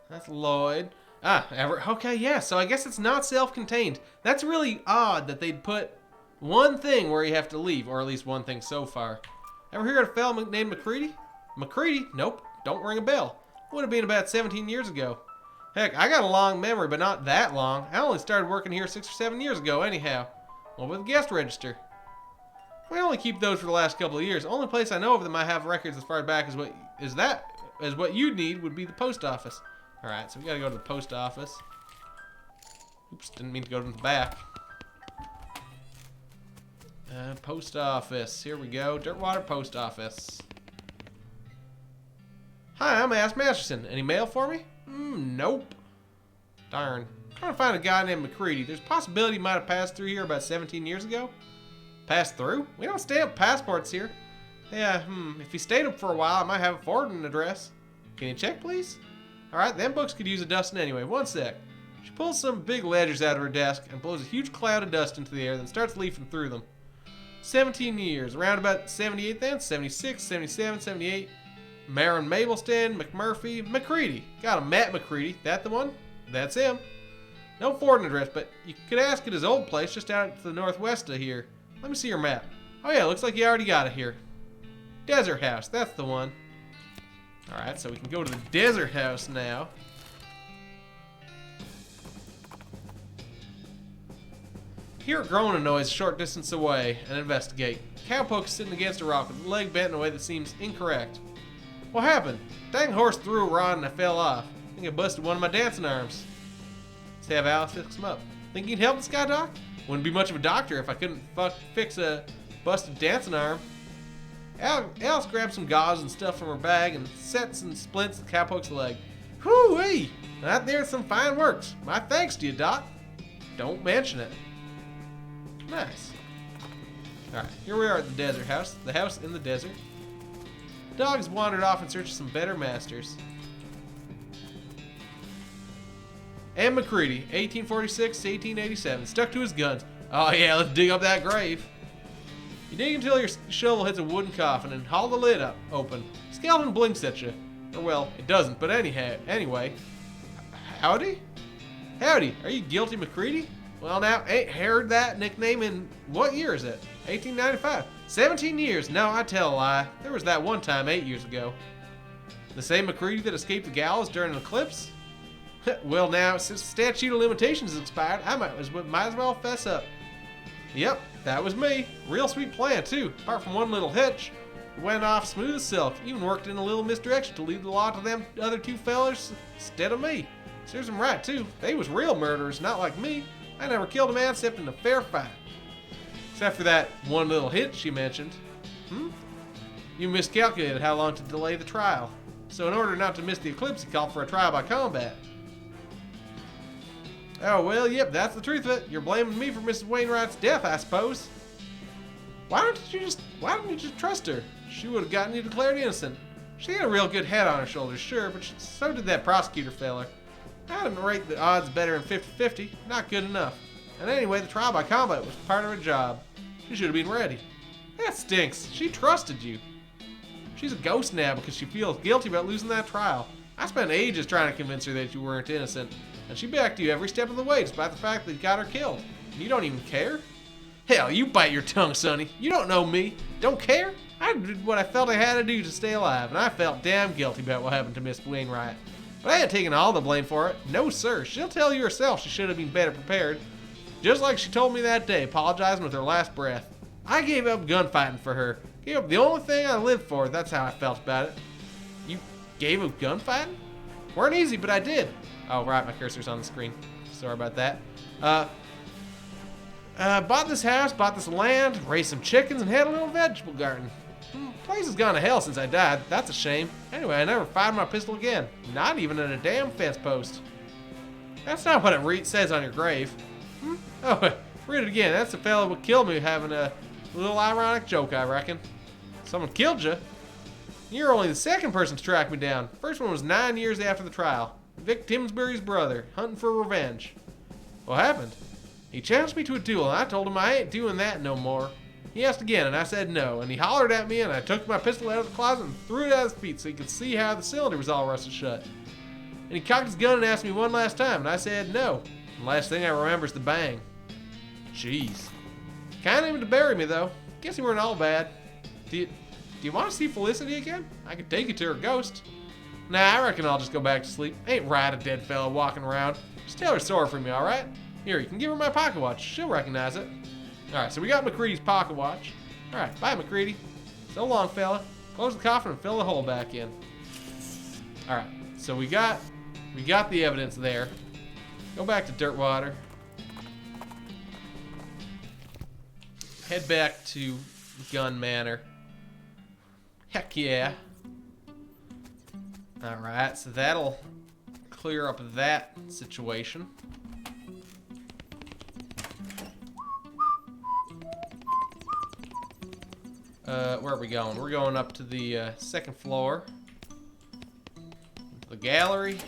That's Lloyd. Okay, yeah, so I guess it's not self-contained. That's really odd that they'd put one thing where you have to leave, or at least one thing so far. Ever hear of a fellow named McCready? McCready? Nope, don't ring a bell. Would have been about 17 years ago. Heck, I got a long memory, but not that long. I only started working here 6 or 7 years ago, anyhow. Well, with the guest register. We only keep those for the last couple of years. The only place I know of that might have records as far back as what you'd need would be the post office. Alright, so we gotta go to the post office. Oops, didn't mean to go to the back. Post office. Here we go. Dirtwater Post Office. Hi, I'm Ash Masterson. Any mail for me? Nope. Darn. I'm trying to find a guy named McCready. There's a possibility he might have passed through here about 17 years ago. Passed through? We don't stamp passports here. Yeah, if he stayed up for a while, I might have a forwarding address. Can you check, please? Alright, them books could use a dusting anyway. One sec. She pulls some big ledgers out of her desk and blows a huge cloud of dust into the air, then starts leafing through them. 17 years. Around about 78 then. 76, 77, 78. Marin Mabelston, McMurphy, McCready. Got him, Matt McCready. That the one? That's him. No forwarding address, but you could ask at his old place just out to the northwest of here. Let me see your map. Oh yeah, looks like you already got it here. Desert House. That's the one. Alright, so we can go to the Desert House now. Hear a groaning noise a short distance away and investigate. Cowpoke is sitting against a rock with a leg bent in a way that seems incorrect. What happened? Dang horse threw a rod and I fell off. I think I busted one of my dancing arms. Let's have Alice fix him up. Think you can help this guy, Doc? Wouldn't be much of a doctor if I couldn't fix a busted dancing arm. Alice grabs some gauze and stuff from her bag and sets and splints the cowpoke's leg. Whoo-wee! That there's some fine works. My thanks to you, Doc. Don't mention it. Nice. Alright, here we are at the Desert House. The house in the desert. The dog's wandered off in search of some better masters. And McCready, 1846 to 1887. Stuck to his guns. Oh yeah, let's dig up that grave. You dig until your shovel hits a wooden coffin and haul the lid open. Skeleton blinks at you. Or well, it doesn't, but anyway. Howdy? Howdy, are you guilty McCready? Well now, ain't heard that nickname in, what year is it? 1895. 17 years? No, I tell a lie. There was that one time 8 years ago. The same McCready that escaped the gallows during an eclipse? Well, now, since the statute of limitations is expired, I might as well fess up. Yep, that was me. Real sweet plan, too. Apart from one little hitch. It went off smooth as silk. Even worked in a little misdirection to leave the law to them other two fellers instead of me. Serves them right, too. They was real murderers, not like me. I never killed a man except in a fair fight. Except for that one little hitch you mentioned. You miscalculated how long to delay the trial. So in order not to miss the eclipse, you called for a trial by combat. Oh, well, yep, that's the truth of it. You're blaming me for Mrs. Wainwright's death, I suppose. Why didn't you just trust her? She would have gotten you declared innocent. She had a real good head on her shoulders, sure, but so did that prosecutor feller. I didn't rate the odds better than 50-50. Not good enough. And anyway, the trial by combat was part of her job. She should have been ready. That stinks. She trusted you. She's a ghost now because she feels guilty about losing that trial. I spent ages trying to convince her that you weren't innocent, and she backed you every step of the way despite the fact that you got her killed. And you don't even care? Hell, you bite your tongue, Sonny. You don't know me. Don't care? I did what I felt I had to do to stay alive, and I felt damn guilty about what happened to Miss Wainwright. But I ain't taking all the blame for it. No, sir. She'll tell you herself she should have been better prepared. Just like she told me that day, apologizing with her last breath. I gave up gunfighting for her. Gave up the only thing I lived for. That's how I felt about it. You gave up gunfighting? Weren't easy, but I did. Oh, right, my cursor's on the screen. Sorry about that. Bought this house, bought this land, raised some chickens, and had a little vegetable garden. Place has gone to hell since I died. That's a shame. Anyway, I never fired my pistol again. Not even at a damn fence post. That's not what it says on your grave. Oh, read it again. That's the fellow who killed me having a little ironic joke, I reckon. Someone killed you? You're only the second person to track me down. First one was 9 years after the trial. Vic Timsbury's brother, hunting for revenge. What happened? He challenged me to a duel, and I told him I ain't doing that no more. He asked again, and I said no, and he hollered at me, and I took my pistol out of the closet and threw it at his feet so he could see how the cylinder was all rusted shut. And he cocked his gun and asked me one last time, and I said no. And the last thing I remember is the bang. Jeez. Kinda him to bury me, though. Guess he weren't all bad. Do you want to see Felicity again? I could take you to her ghost. Nah, I reckon I'll just go back to sleep. Ain't right a dead fella walking around. Just tell her sorry for me, alright? Here, you can give her my pocket watch. She'll recognize it. Alright, so we got McCready's pocket watch. Alright, bye, McCready. So long, fella. Close the coffin and fill the hole back in. Alright, so we got the evidence there. Go back to Dirtwater. Head back to Gun Manor. Heck yeah. Alright, so that'll clear up that situation. Where are we going? We're going up to the second floor. The gallery.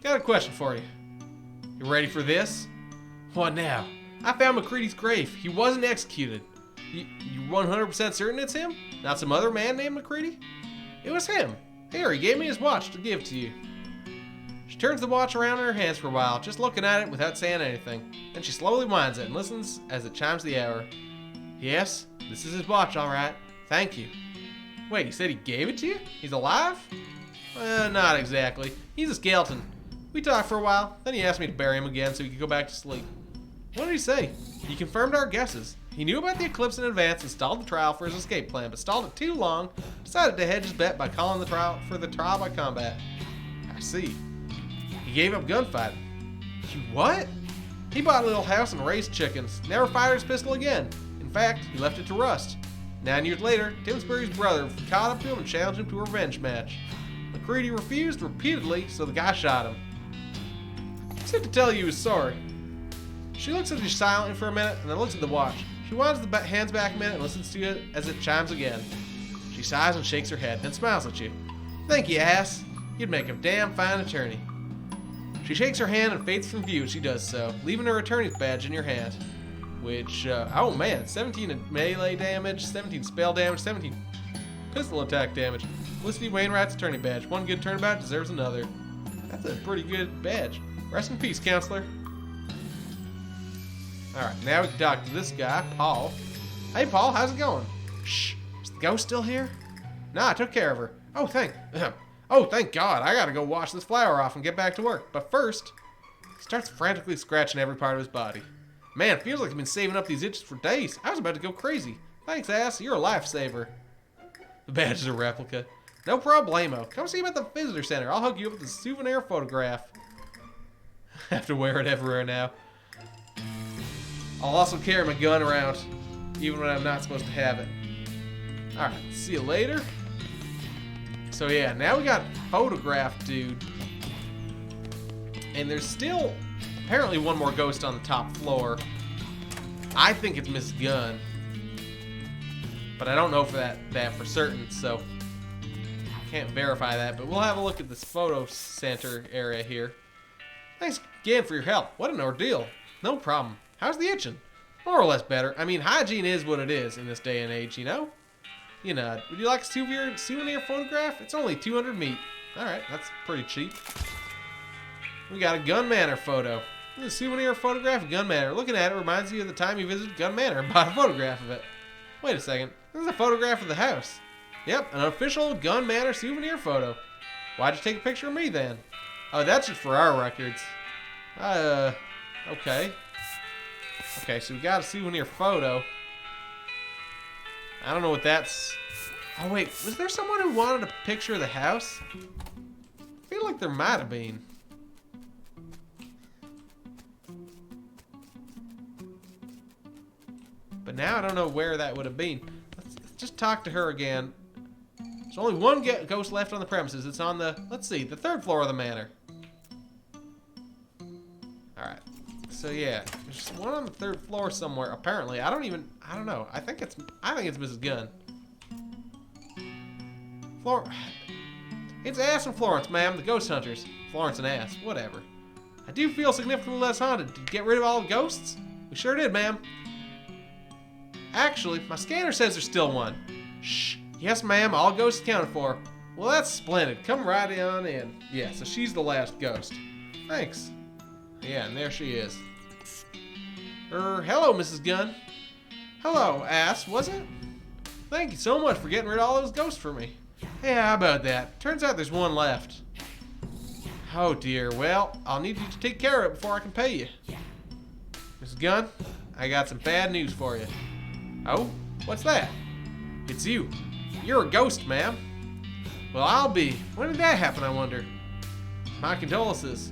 Got a question for you. You ready for this? What now? I found McCready's grave. He wasn't executed. You 100% certain it's him? Not some other man named McCready? It was him. Here, he gave me his watch to give to you. She turns the watch around in her hands for a while, just looking at it without saying anything. Then she slowly winds it and listens as it chimes the hour. Yes, this is his watch, all right. Thank you. Wait, you said he gave it to you? He's alive? Not exactly. He's a skeleton. We talked for a while, then he asked me to bury him again so he could go back to sleep. What did he say? He confirmed our guesses. He knew about the eclipse in advance and stalled the trial for his escape plan, but stalled it too long, decided to hedge his bet by calling the trial by combat. I see. He gave up gunfighting. You what? He bought a little house and raised chickens. Never fired his pistol again. In fact, he left it to rust. 9 years later, Timsbury's brother caught up to him and challenged him to a revenge match. McCready refused repeatedly, so the guy shot him. He said to tell you he was sorry. She looks at you silently for a minute and then looks at the watch. She winds the hands back a minute and listens to it as it chimes again. She sighs and shakes her head, then smiles at you. Thank you, ass. You'd make a damn fine attorney. She shakes her hand and fades from view as she does so, leaving her attorney's badge in your hand. Which, oh man, 17 melee damage, 17 spell damage, 17 pistol attack damage. Felicity Wainwright's attorney badge. One good turnabout deserves another. That's a pretty good badge. Rest in peace, counselor. Alright, now we can talk to this guy, Paul. Hey, Paul, how's it going? Shh, is the ghost still here? Nah, I took care of her. Oh, thank God. I gotta go wash this flower off and get back to work. But first, he starts frantically scratching every part of his body. Man, feels like he's been saving up these itches for days. I was about to go crazy. Thanks, ass. You're a lifesaver. The badge is a replica. No problemo. Come see me at the visitor center. I'll hook you up with a souvenir photograph. I have to wear it everywhere now. I'll also carry my gun around, even when I'm not supposed to have it. Alright, see you later. So yeah, now we got photograph dude. And there's still apparently one more ghost on the top floor. I think it's Miss Gunn. But I don't know for that for certain, so can't verify that. But we'll have a look at this photo center area here. Thanks again for your help. What an ordeal. No problem. How's the itching? More or less better. I mean, hygiene is what it is in this day and age, you know? You know, would you like a souvenir photograph? It's only 200 meat. Alright, that's pretty cheap. We got a Gun Manor photo. A souvenir photograph of Gun Manor. Looking at it reminds you of the time you visited Gun Manor and bought a photograph of it. Wait a second. This is a photograph of the house. Yep, an official Gun Manor souvenir photo. Why'd you take a picture of me then? Oh, that's just for our records. Okay. Okay, so we got a souvenir photo. I don't know what that's... Oh, wait. Was there someone who wanted a picture of the house? I feel like there might have been. But now I don't know where that would have been. Let's just talk to her again. There's only one ghost left on the premises. It's on the, let's see, the 3rd floor of the manor. Alright. So yeah, there's one on the 3rd floor somewhere. Apparently, I don't know. I think it's Mrs. Gunn. It's Ass and Florence, ma'am, the ghost hunters. Florence and Ass, whatever. I do feel significantly less haunted. Did you get rid of all the ghosts? We sure did, ma'am. Actually, my scanner says there's still one. Shh. Yes, ma'am, all ghosts accounted for. Well, that's splendid. Come right on in. Yeah, so she's the last ghost. Thanks. Yeah, and there she is. Hello, Mrs. Gunn. Hello, Ass, was it? Thank you so much for getting rid of all those ghosts for me. Yeah, how about that? Turns out there's one left. Oh, dear. Well, I'll need you to take care of it before I can pay you. Mrs. Gunn, I got some bad news for you. Oh? What's that? It's you. You're a ghost, ma'am. Well, I'll be. When did that happen, I wonder? My condolences.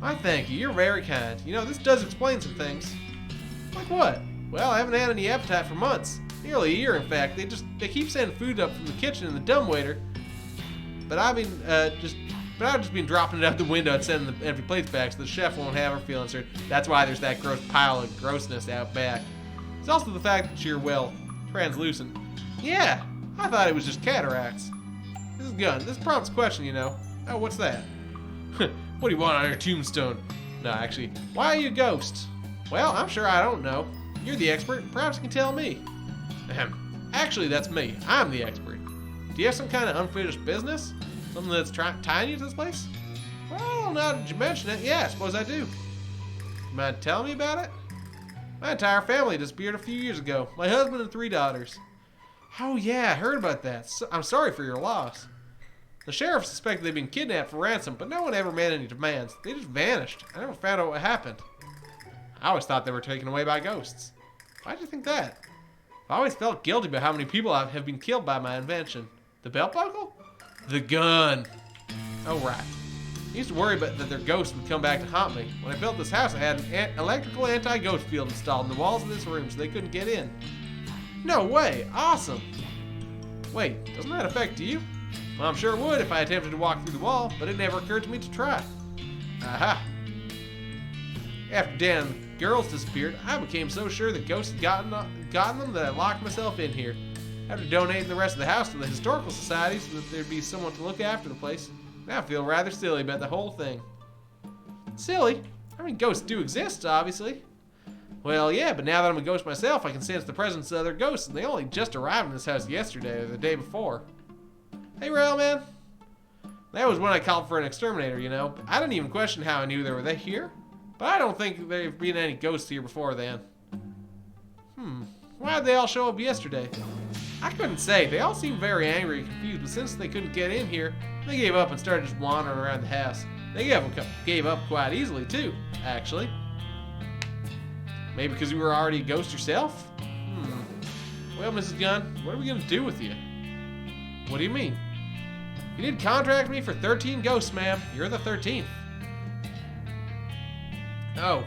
I thank you. You're very kind. You know, this does explain some things. Like what? Well, I haven't had any appetite for months. Nearly a year, in fact. They keep sending food up from the kitchen and the dumbwaiter. But I've just been dropping it out the window and sending the empty plates back so the chef won't have her feelings hurt. That's why there's that gross pile of grossness out back. It's also the fact that you're, well, translucent. Yeah, I thought it was just cataracts. This is Gunn. This prompts a question, you know. Oh, what's that? What do you want on your tombstone? No, actually, why are you a ghost? Well, I'm sure I don't know. You're the expert, and perhaps you can tell me. Ahem. Actually, that's me. I'm the expert. Do you have some kind of unfinished business? Something that's tying you to this place? Well, now that you mention it, yeah, I suppose I do. You mind telling me about it? My entire family disappeared a few years ago. My husband and 3 daughters. Oh yeah, I heard about that. I'm sorry for your loss. The sheriff suspected they'd been kidnapped for ransom, but no one ever made any demands. They just vanished. I never found out what happened. I always thought they were taken away by ghosts. Why'd you think that? I always felt guilty about how many people have been killed by my invention. The belt buckle? The gun. Oh, right. I used to worry that their ghosts would come back to haunt me. When I built this house, I had an electrical anti-ghost field installed in the walls of this room so they couldn't get in. No way! Awesome! Wait, doesn't that affect you? Well, I'm sure it would if I attempted to walk through the wall, but it never occurred to me to try. Aha! After Dan and the girls disappeared, I became so sure that ghosts had gotten them that I locked myself in here. After donating the rest of the house to the historical society so that there'd be someone to look after the place, now I feel rather silly about the whole thing. Silly? I mean, ghosts do exist, obviously. Well, yeah, but now that I'm a ghost myself, I can sense the presence of other ghosts, and they only just arrived in this house yesterday or the day before. Hey, Railman. That was when I called for an exterminator, you know. I didn't even question how I knew they were here. But I don't think there've been any ghosts here before then. Why did they all show up yesterday? I couldn't say. They all seemed very angry and confused, but since they couldn't get in here, they gave up and started just wandering around the house. They gave up quite easily, too, actually. Maybe because you were already a ghost yourself? Well, Mrs. Gunn, what are we going to do with you? What do you mean? You did contract me for 13 ghosts, ma'am. You're the 13th. Oh,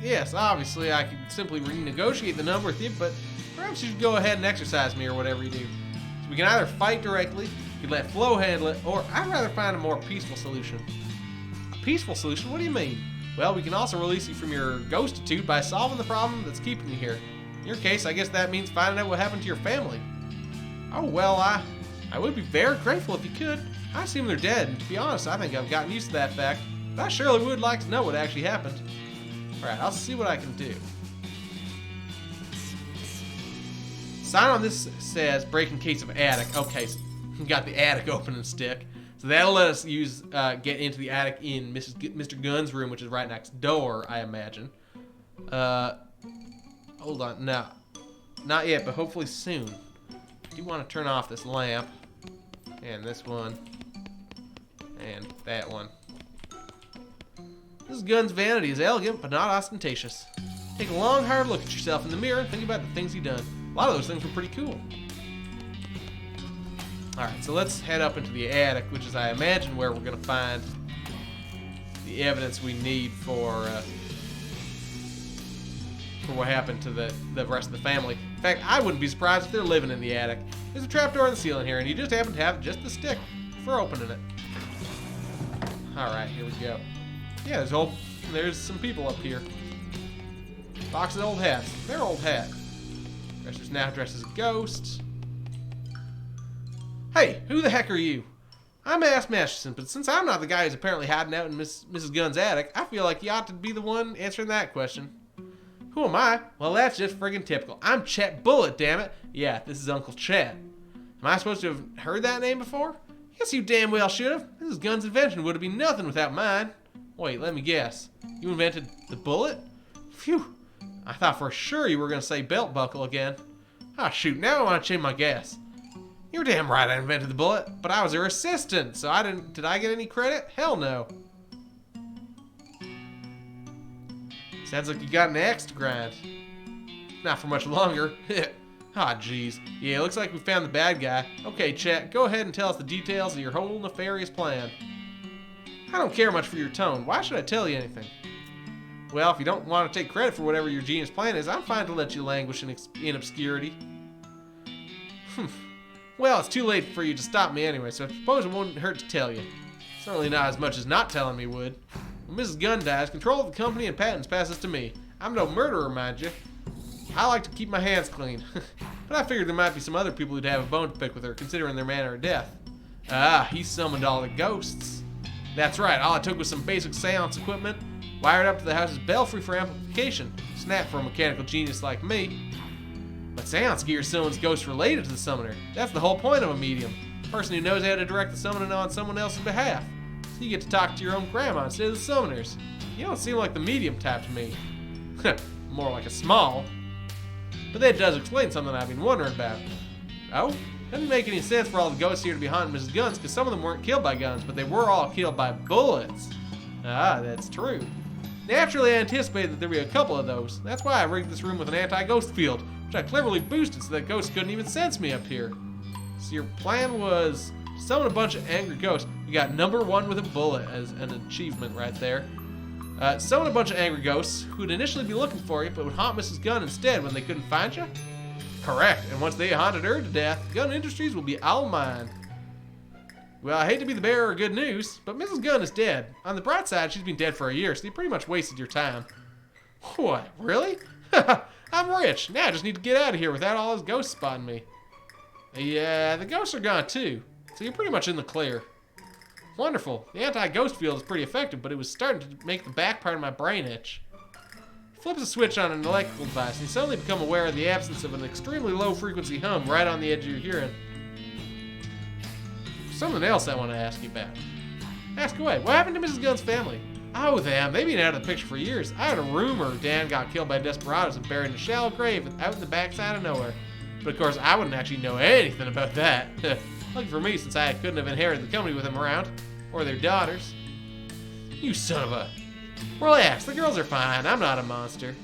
yes, obviously I could simply renegotiate the number with you, but perhaps you should go ahead and exercise me or whatever you do. So we can either fight directly, you could let Flo handle it, or I'd rather find a more peaceful solution. A peaceful solution? What do you mean? Well, we can also release you from your ghostitude by solving the problem that's keeping you here. In your case, I guess that means finding out what happened to your family. Oh, well, I would be very grateful if you could. I assume they're dead, and to be honest, I think I've gotten used to that fact, but I surely would like to know what actually happened. Alright, I'll see what I can do. Sign on this says break in case of attic. Okay, so we got the attic opening stick. So that'll let us get into the attic in Mr. Gunn's room, which is right next door, I imagine. Hold on, no. Not yet, but hopefully soon. I do want to turn off this lamp. And this one. And that one. Mrs. Gunn's vanity is elegant, but not ostentatious. Take a long, hard look at yourself in the mirror and think about the things you've done. A lot of those things were pretty cool. Alright, so let's head up into the attic, which is, I imagine, where we're going to find the evidence we need for what happened to the rest of the family. In fact, I wouldn't be surprised if they're living in the attic. There's a trapdoor in the ceiling here, and you just happen to have just the stick for opening it. Alright, here we go. Yeah, there's some people up here. Box of old hats. They're old hats. Dresser's now dressed as a ghost. Hey, who the heck are you? I'm Ass Masterson, but since I'm not the guy who's apparently hiding out in Mrs. Gunn's attic, I feel like you ought to be the one answering that question. Who am I? Well, that's just friggin' typical. I'm Chet Bullet, damn it. Yeah, this is Uncle Chet. Am I supposed to have heard that name before? Yes, you damn well should have. Mrs. Gunn's invention would have been nothing without mine. Wait, let me guess. You invented the bullet? Phew. I thought for sure you were going to say belt buckle again. Ah, shoot, now I want to change my guess. You're damn right I invented the bullet, but I was her assistant, so did I get any credit? Hell no. Sounds like you got an axe to grind. Not for much longer. Ah, jeez. Yeah, looks like we found the bad guy. Okay, Chet, go ahead and tell us the details of your whole nefarious plan. I don't care much for your tone. Why should I tell you anything? Well, if you don't want to take credit for whatever your genius plan is, I'm fine to let you languish in obscurity. Well, it's too late for you to stop me anyway, so I suppose it wouldn't hurt to tell you. Certainly not as much as not telling me would. When Mrs. Gunn dies, control of the company and patents passes to me. I'm no murderer, mind you. I like to keep my hands clean. But I figured there might be some other people who'd have a bone to pick with her, considering their manner of death. Ah, he summoned all the ghosts. That's right, all it took was some basic seance equipment, wired up to the house's belfry for amplification. Snap for a mechanical genius like me. But seance gear summons ghosts related to the summoner. That's the whole point of a medium. A person who knows how to direct the summoning on someone else's behalf. So you get to talk to your own grandma instead of the summoners. You don't seem like the medium type to me. More like a small. But that does explain something I've been wondering about. Oh? Doesn't make any sense for all the ghosts here to be haunting Mrs. Gunn's, because some of them weren't killed by guns, but they were all killed by bullets. Ah, that's true. Naturally, I anticipated that there'd be a couple of those. That's why I rigged this room with an anti-ghost field, which I cleverly boosted so that ghosts couldn't even sense me up here. So your plan was to summon a bunch of angry ghosts. You got number 1 with a bullet as an achievement right there. Summon a bunch of angry ghosts who'd initially be looking for you, but would haunt Mrs. Gunn instead when they couldn't find you? Correct, and once they haunted her to death, Gunn Industries will be all mine. Well, I hate to be the bearer of good news, but Mrs. Gunn is dead. On the bright side, she's been dead for a year, so you pretty much wasted your time. What, really? I'm rich. Now I just need to get out of here without all those ghosts spotting me. Yeah, the ghosts are gone too, so you're pretty much in the clear. Wonderful. The anti-ghost field is pretty effective, but it was starting to make the back part of my brain itch. He flips a switch on an electrical device, and you suddenly become aware of the absence of an extremely low-frequency hum right on the edge of your hearing. Something else I want to ask you about. Ask away. What happened to Mrs. Gunn's family? Oh, them. They've been out of the picture for years. I heard a rumor Dan got killed by desperados and buried in a shallow grave out in the backside of nowhere. But of course, I wouldn't actually know anything about that. Lucky for me, since I couldn't have inherited the company with them around. Or their daughters. You son of a... Relax, the girls are fine. I'm not a monster.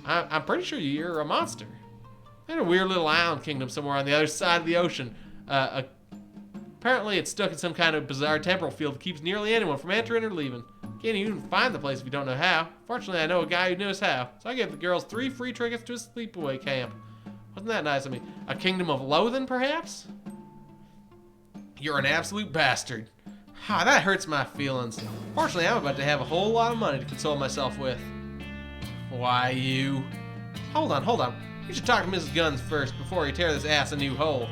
I'm pretty sure you're a monster. In a weird little island kingdom somewhere on the other side of the ocean. Apparently it's stuck in some kind of bizarre temporal field that keeps nearly anyone from entering or leaving. Can't even find the place if you don't know how. Fortunately, I know a guy who knows how. So I gave the girls 3 free tickets to a sleepaway camp. Wasn't that nice of me? A kingdom of Loathing, perhaps? You're an absolute bastard. Ah, that hurts my feelings. Fortunately, I'm about to have a whole lot of money to console myself with. Why, you... Hold on. You should talk to Mrs. Guns first before you tear this ass a new hole.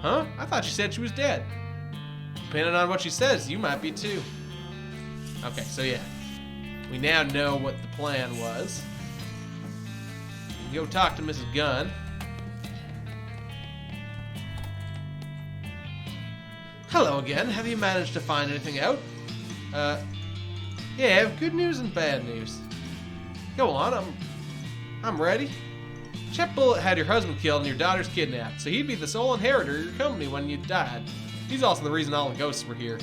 Huh? I thought she said she was dead. Depending on what she says, you might be too. Okay, so yeah. We now know what the plan was. Go talk to Mrs. Gunn. Hello again. Have you managed to find anything out? Yeah, I have good news and bad news. Go on, I'm ready. Chet Bullet had your husband killed and your daughters kidnapped, so he'd be the sole inheritor of your company when you died. He's also the reason all the ghosts were here.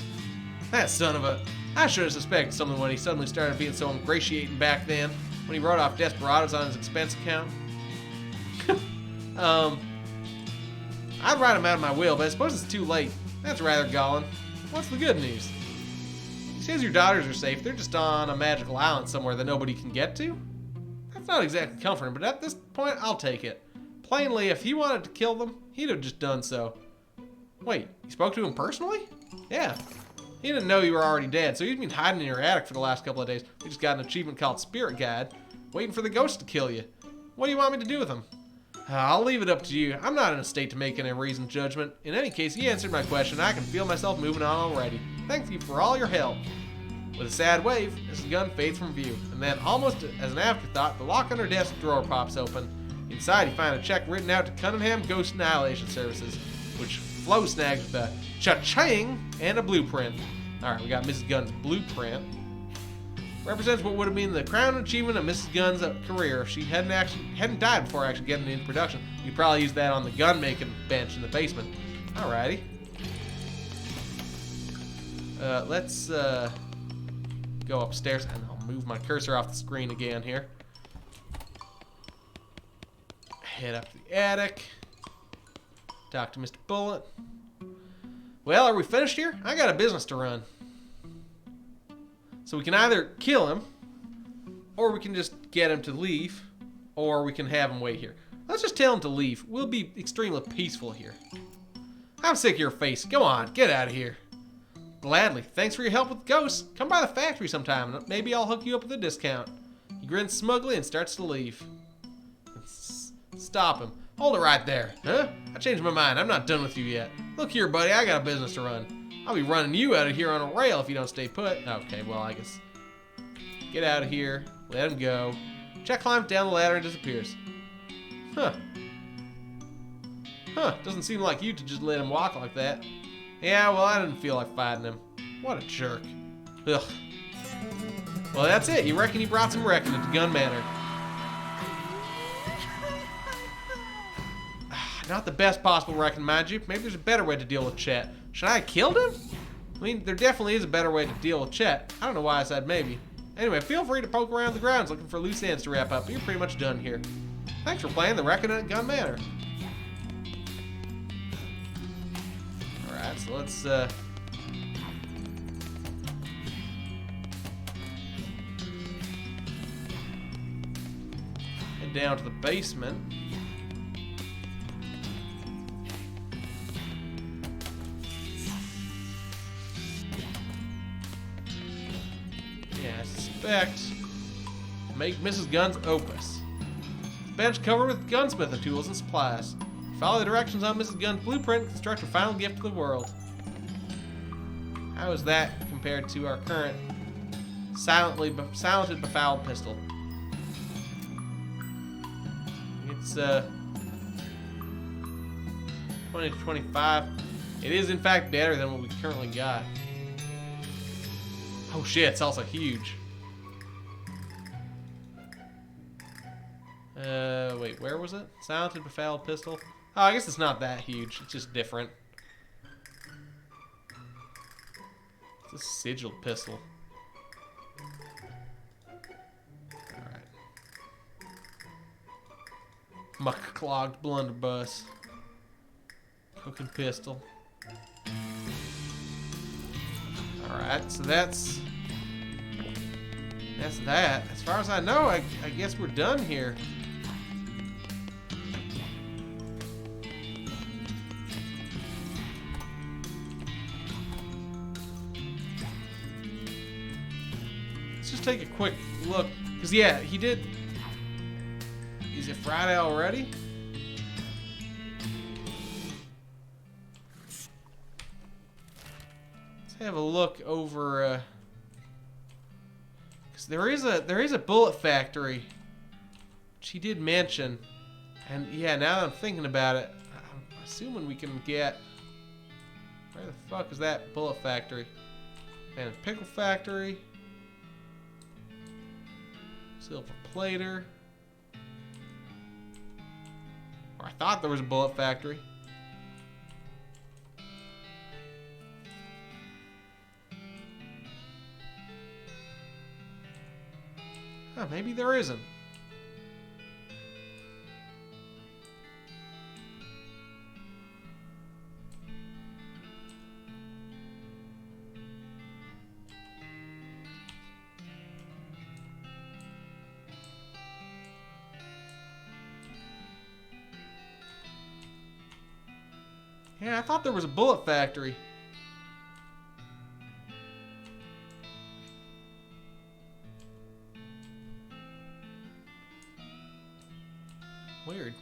That son of a... I should have suspected something when he suddenly started being so ingratiating back then, when he wrote off desperados on his expense account. I'd write him out of my will, but I suppose it's too late. That's rather galling. What's the good news? He says your daughters are safe. They're just on a magical island somewhere that nobody can get to. That's not exactly comforting, but at this point, I'll take it. Plainly, if he wanted to kill them, he'd have just done so. Wait, you spoke to him personally? Yeah. He didn't know you were already dead, so he'd been hiding in your attic for the last couple of days. We just got an achievement called Spirit Guide, waiting for the ghost to kill you. What do you want me to do with him? I'll leave it up to you. I'm not in a state to make any reasoned judgment. In any case, you answered my question. I can feel myself moving on already. Thank you for all your help. With a sad wave, Mrs. Gunn fades from view, and then, almost as an afterthought, the lock on her desk drawer pops open. Inside, you find a check written out to Cunningham Ghost Annihilation Services, which Flo snags with a cha-ching and a blueprint. Alright, we got Mrs. Gunn's blueprint. Represents what would have been the crown achievement of Mrs. Gunn's career if she hadn't died before actually getting into production. You'd probably use that on the gun making bench in the basement. Alrighty. Let's go upstairs, and I'll move my cursor off the screen again here. Head up to the attic. Talk to Mr. Bullet. Well, are we finished here? I got a business to run. So we can either kill him, or we can just get him to leave, or we can have him wait here. Let's just tell him to leave. We'll be extremely peaceful here. I'm sick of your face. Go on, get out of here. Gladly. Thanks for your help with ghosts. Come by the factory sometime, and maybe I'll hook you up with a discount. He grins smugly and starts to leave. Stop him. Hold it right there. Huh? I changed my mind. I'm not done with you yet. Look here, buddy. I got a business to run. I'll be running you out of here on a rail if you don't stay put. Okay, well, I guess. Get out of here. Let him go. Chet climbs down the ladder and disappears. Huh. Doesn't seem like you to just let him walk like that. Yeah, well, I didn't feel like fighting him. What a jerk. Ugh. Well, that's it. You reckon he brought some Reckonin to Gun Manor. Not the best possible Reckonin, mind you. Maybe there's a better way to deal with Chet. Should I have killed him? I mean, there definitely is a better way to deal with Chet. I don't know why I said maybe. Anyway, feel free to poke around the grounds looking for loose ends to wrap up. You're pretty much done here. Thanks for playing the Reckonin at Gun Manor. Alright, so let's head down to the basement. Make Mrs. Gunn's opus. The bench covered with gunsmithing tools and supplies. Follow the directions on Mrs. Gunn's blueprint, construct a final gift to the world. How is that compared to our current silented befouled pistol? It's 20 to 25. It is in fact better than what we currently got. Oh shit, it's also huge. Wait, where was it? Silenced befouled pistol. Oh, I guess it's not that huge. It's just different. It's a sigiled pistol. Alright. Muck-clogged blunderbuss. Cooking pistol. Alright, so that's that. As far as I know, I guess we're done here. Let's just take a quick look. Because, yeah, he did... Is it Friday already? Let's have a look over... There is a bullet factory, which he did mention, and yeah, now that I'm thinking about it, I'm assuming we can get. Where the fuck is that bullet factory? And pickle factory, silver plater. Or I thought there was a bullet factory. Oh, maybe there isn't. Yeah, I thought there was a bullet factory. Weird.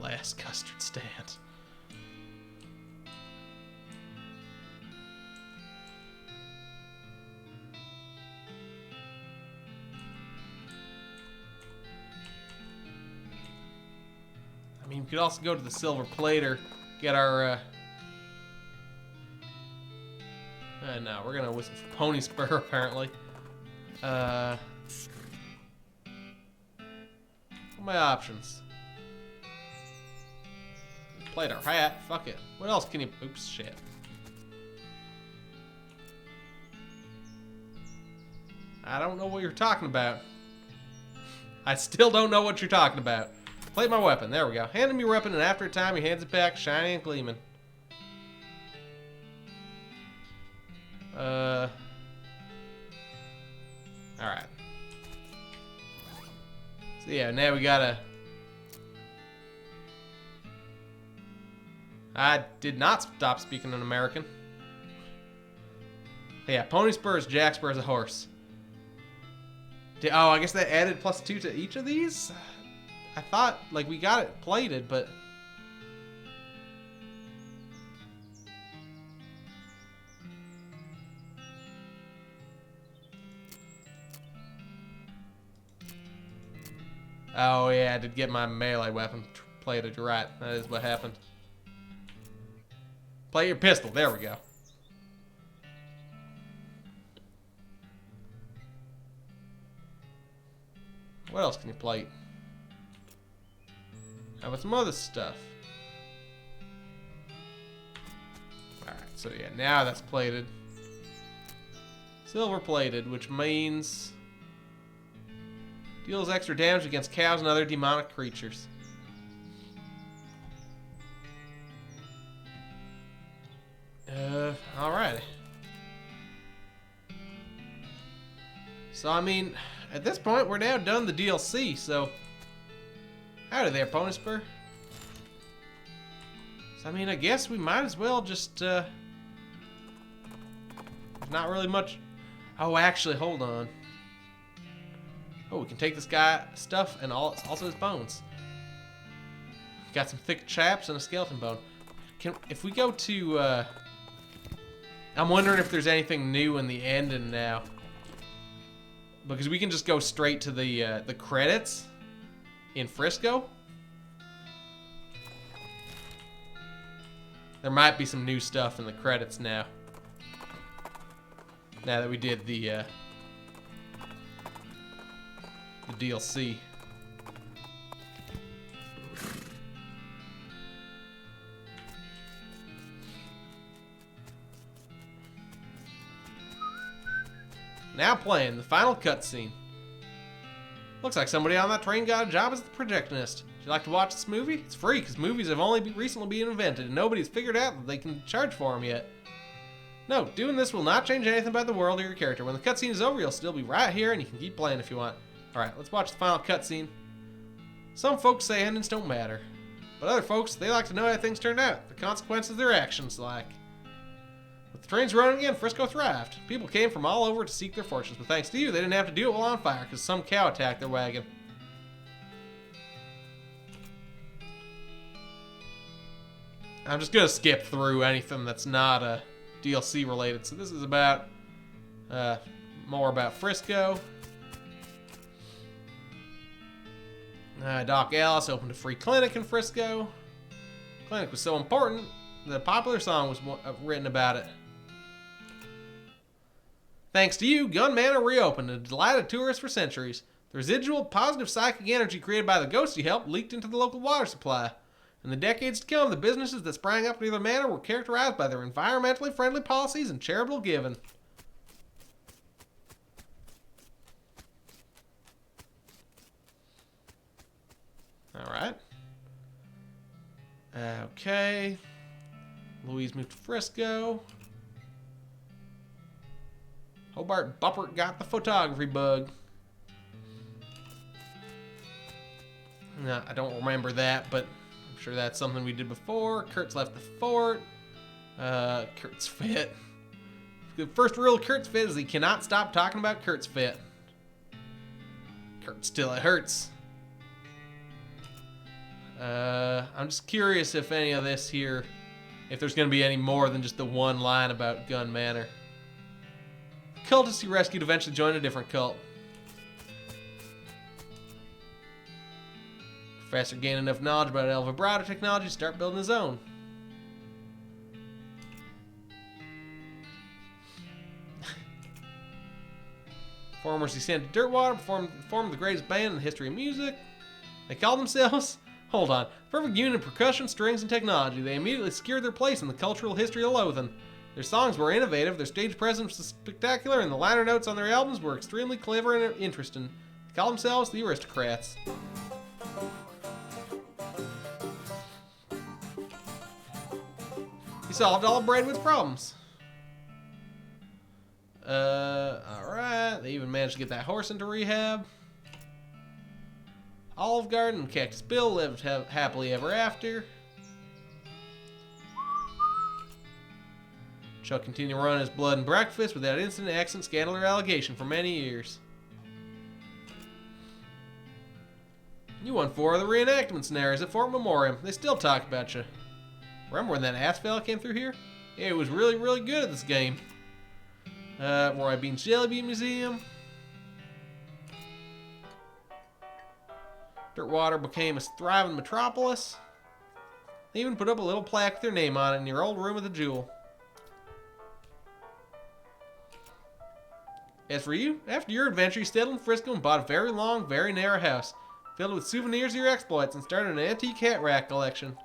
Last custard stand. I mean, we could also go to the silver plater, get our, no, we're gonna whistle for Pony Spur, apparently. What are my options? Plate our hat. Fuck it. What else can you... Oops, shit. I don't know what you're talking about. I still don't know what you're talking about. Plate my weapon. There we go. Hand him your weapon, and after a time, he hands it back, shiny and gleaming. Alright. So yeah, now we gotta... I did not stop speaking in American. Yeah, Pony Spurs, Jack Spurs, a horse. Oh, I guess that added +2 to each of these? I thought, like, we got it plated, but... Oh, yeah, I did get my melee weapon plated. You're right. That is what happened. Play your pistol. There we go. What else can you plate? How about some other stuff? Alright, so yeah, now that's plated. Silver plated, which means... deals extra damage against cows and other demonic creatures. Alright. So, I mean, at this point, we're now done the DLC, so... Howdy there, Pony Spur. So, I mean, I guess we might as well just, There's not really much... Oh, actually, hold on. Oh, we can take this guy's stuff and also his bones. Got some thick chaps and a skeleton bone. If we go to, I'm wondering if there's anything new in the ending now. Because we can just go straight to the credits in Frisco. There might be some new stuff in the credits now. Now that we did the DLC. Now playing the final cutscene. Looks like somebody on that train got a job as the projectionist. Would you like to watch this movie? It's free because movies have only recently been invented and nobody's figured out that they can charge for them yet. No, doing this will not change anything about the world or your character. When the cutscene is over, you'll still be right here and you can keep playing if you want. Alright, let's watch the final cutscene. Some folks say endings don't matter. But other folks, they like to know how things turned out. The consequences of their actions, like. With the trains running again, Frisco thrived. People came from all over to seek their fortunes, but thanks to you, they didn't have to do it while on fire because some cow attacked their wagon. I'm just gonna skip through anything that's not DLC related. So this is about more about Frisco. Doc Alice opened a free clinic in Frisco. The clinic was so important that a popular song was written about it. Thanks to you, Gun Manor reopened and delighted tourists for centuries. The residual positive psychic energy created by the ghosts you helped leaked into the local water supply. In the decades to come, the businesses that sprang up near the manor were characterized by their environmentally friendly policies and charitable giving. Alright. Okay. Louise moved to Frisco. Hobart Buppert got the photography bug. No, I don't remember that, but I'm sure that's something we did before. Kurt's left the fort. Kurt's fit. The first rule of Kurt's fit is he cannot stop talking about Kurt's fit. Kurt still it hurts. I'm just curious if any of this here, if there's going to be any more than just the one line about Gun Manor. The cultists he rescued eventually joined a different cult. Professor gained enough knowledge about El Vibrato technology to start building his own. Performers he sent to Dirtwater formed the greatest band in the history of music. They called themselves... Hold on. Perfect union of percussion, strings, and technology. They immediately secured their place in the cultural history of Loathing. Their songs were innovative, their stage presence was spectacular, and the liner notes on their albums were extremely clever and interesting. They call themselves the Aristocrats. He solved all of Braidwood's problems. Alright. They even managed to get that horse into rehab. Olive Garden and Cactus Bill lived happily ever after. Chuck continued to run his blood and breakfast without incident, accident, scandal, or allegation for many years. You won 4 of the reenactment scenarios at Fort Memoriam. They still talk about you. Remember when that ass fella came through here? Yeah, he was really, really good at this game. Roy Bean's Jelly Bean Museum. Dirtwater became a thriving metropolis. They even put up a little plaque with their name on it in your old room at the Jewel. As for you, after your adventure, you settled in Frisco and bought a very long, very narrow house, filled with souvenirs of your exploits, and started an antique hat rack collection.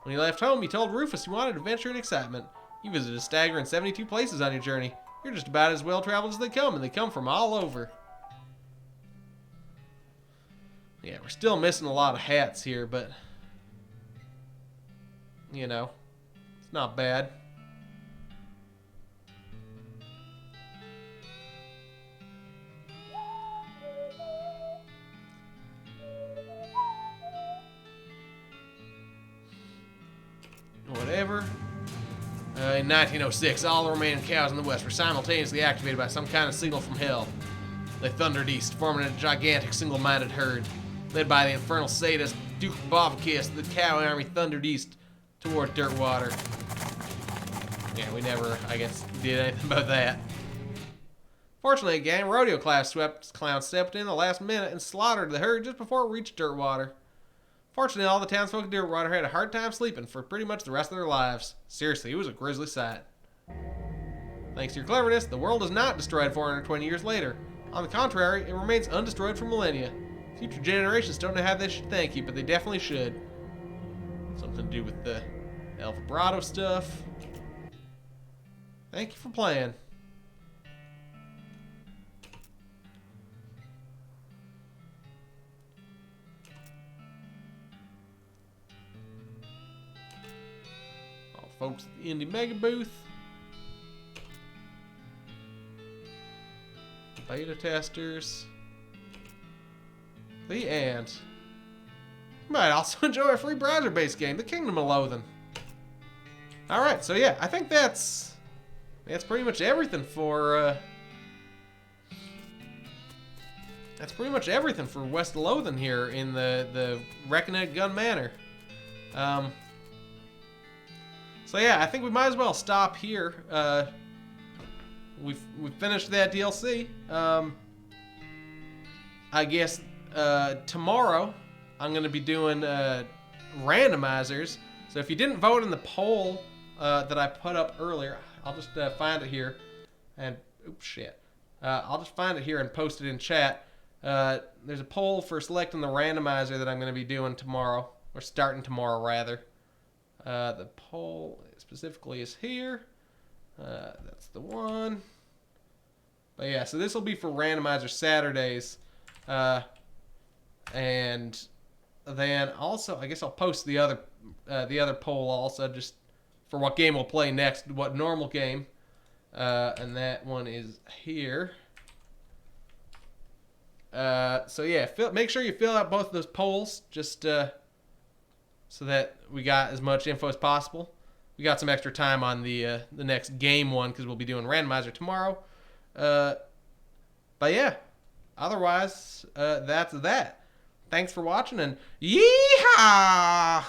When you left home, you told Rufus you wanted adventure and excitement. You visited a staggering 72 places on your journey. You're just about as well-traveled as they come, and they come from all over. Yeah, we're still missing a lot of hats here, but, you know, it's not bad. Whatever. In 1906, all the remaining cows in the West were simultaneously activated by some kind of signal from hell. They thundered east, forming a gigantic single-minded herd. Led by the infernal sadist Duke Bovkis, the cow army thundered east toward Dirtwater. Yeah, we never, I guess, did anything about that. Fortunately, a gang rodeo clown stepped in the last minute and slaughtered the herd just before it reached Dirtwater. Fortunately, all the townsfolk in Deerwater had a hard time sleeping for pretty much the rest of their lives. Seriously, it was a grisly sight. Thanks to your cleverness, the world is not destroyed 420 years later. On the contrary, it remains undestroyed for millennia. Future generations don't know how they should thank you, but they definitely should. Something to do with the El Vibrato stuff. Thank you for playing. All the folks at the Indie Mega Booth. Beta testers. The end. You might also enjoy a free browser-based game, The Kingdom of Loathing. Alright, so yeah, I think that's pretty much everything for West Loathing here in the Reckonin Gun Manor. So yeah, I think we might as well stop here. We've finished that DLC. I guess tomorrow I'm gonna be doing randomizers. So if you didn't vote in the poll that I put up earlier, I'll just find it here and oops shit. I'll just find it here and post it in chat. There's a poll for selecting the randomizer that I'm gonna be doing tomorrow, or starting tomorrow rather. The poll specifically is here. That's the one. But yeah, so this will be for randomizer Saturdays. And then also, I guess I'll post the other poll also, just for what game we'll play next, what normal game. And that one is here. So yeah, make sure you fill out both those polls, just so that we got as much info as possible. We got some extra time on the next game one because we'll be doing randomizer tomorrow. But yeah, otherwise, that's that. Thanks for watching and yeehaw!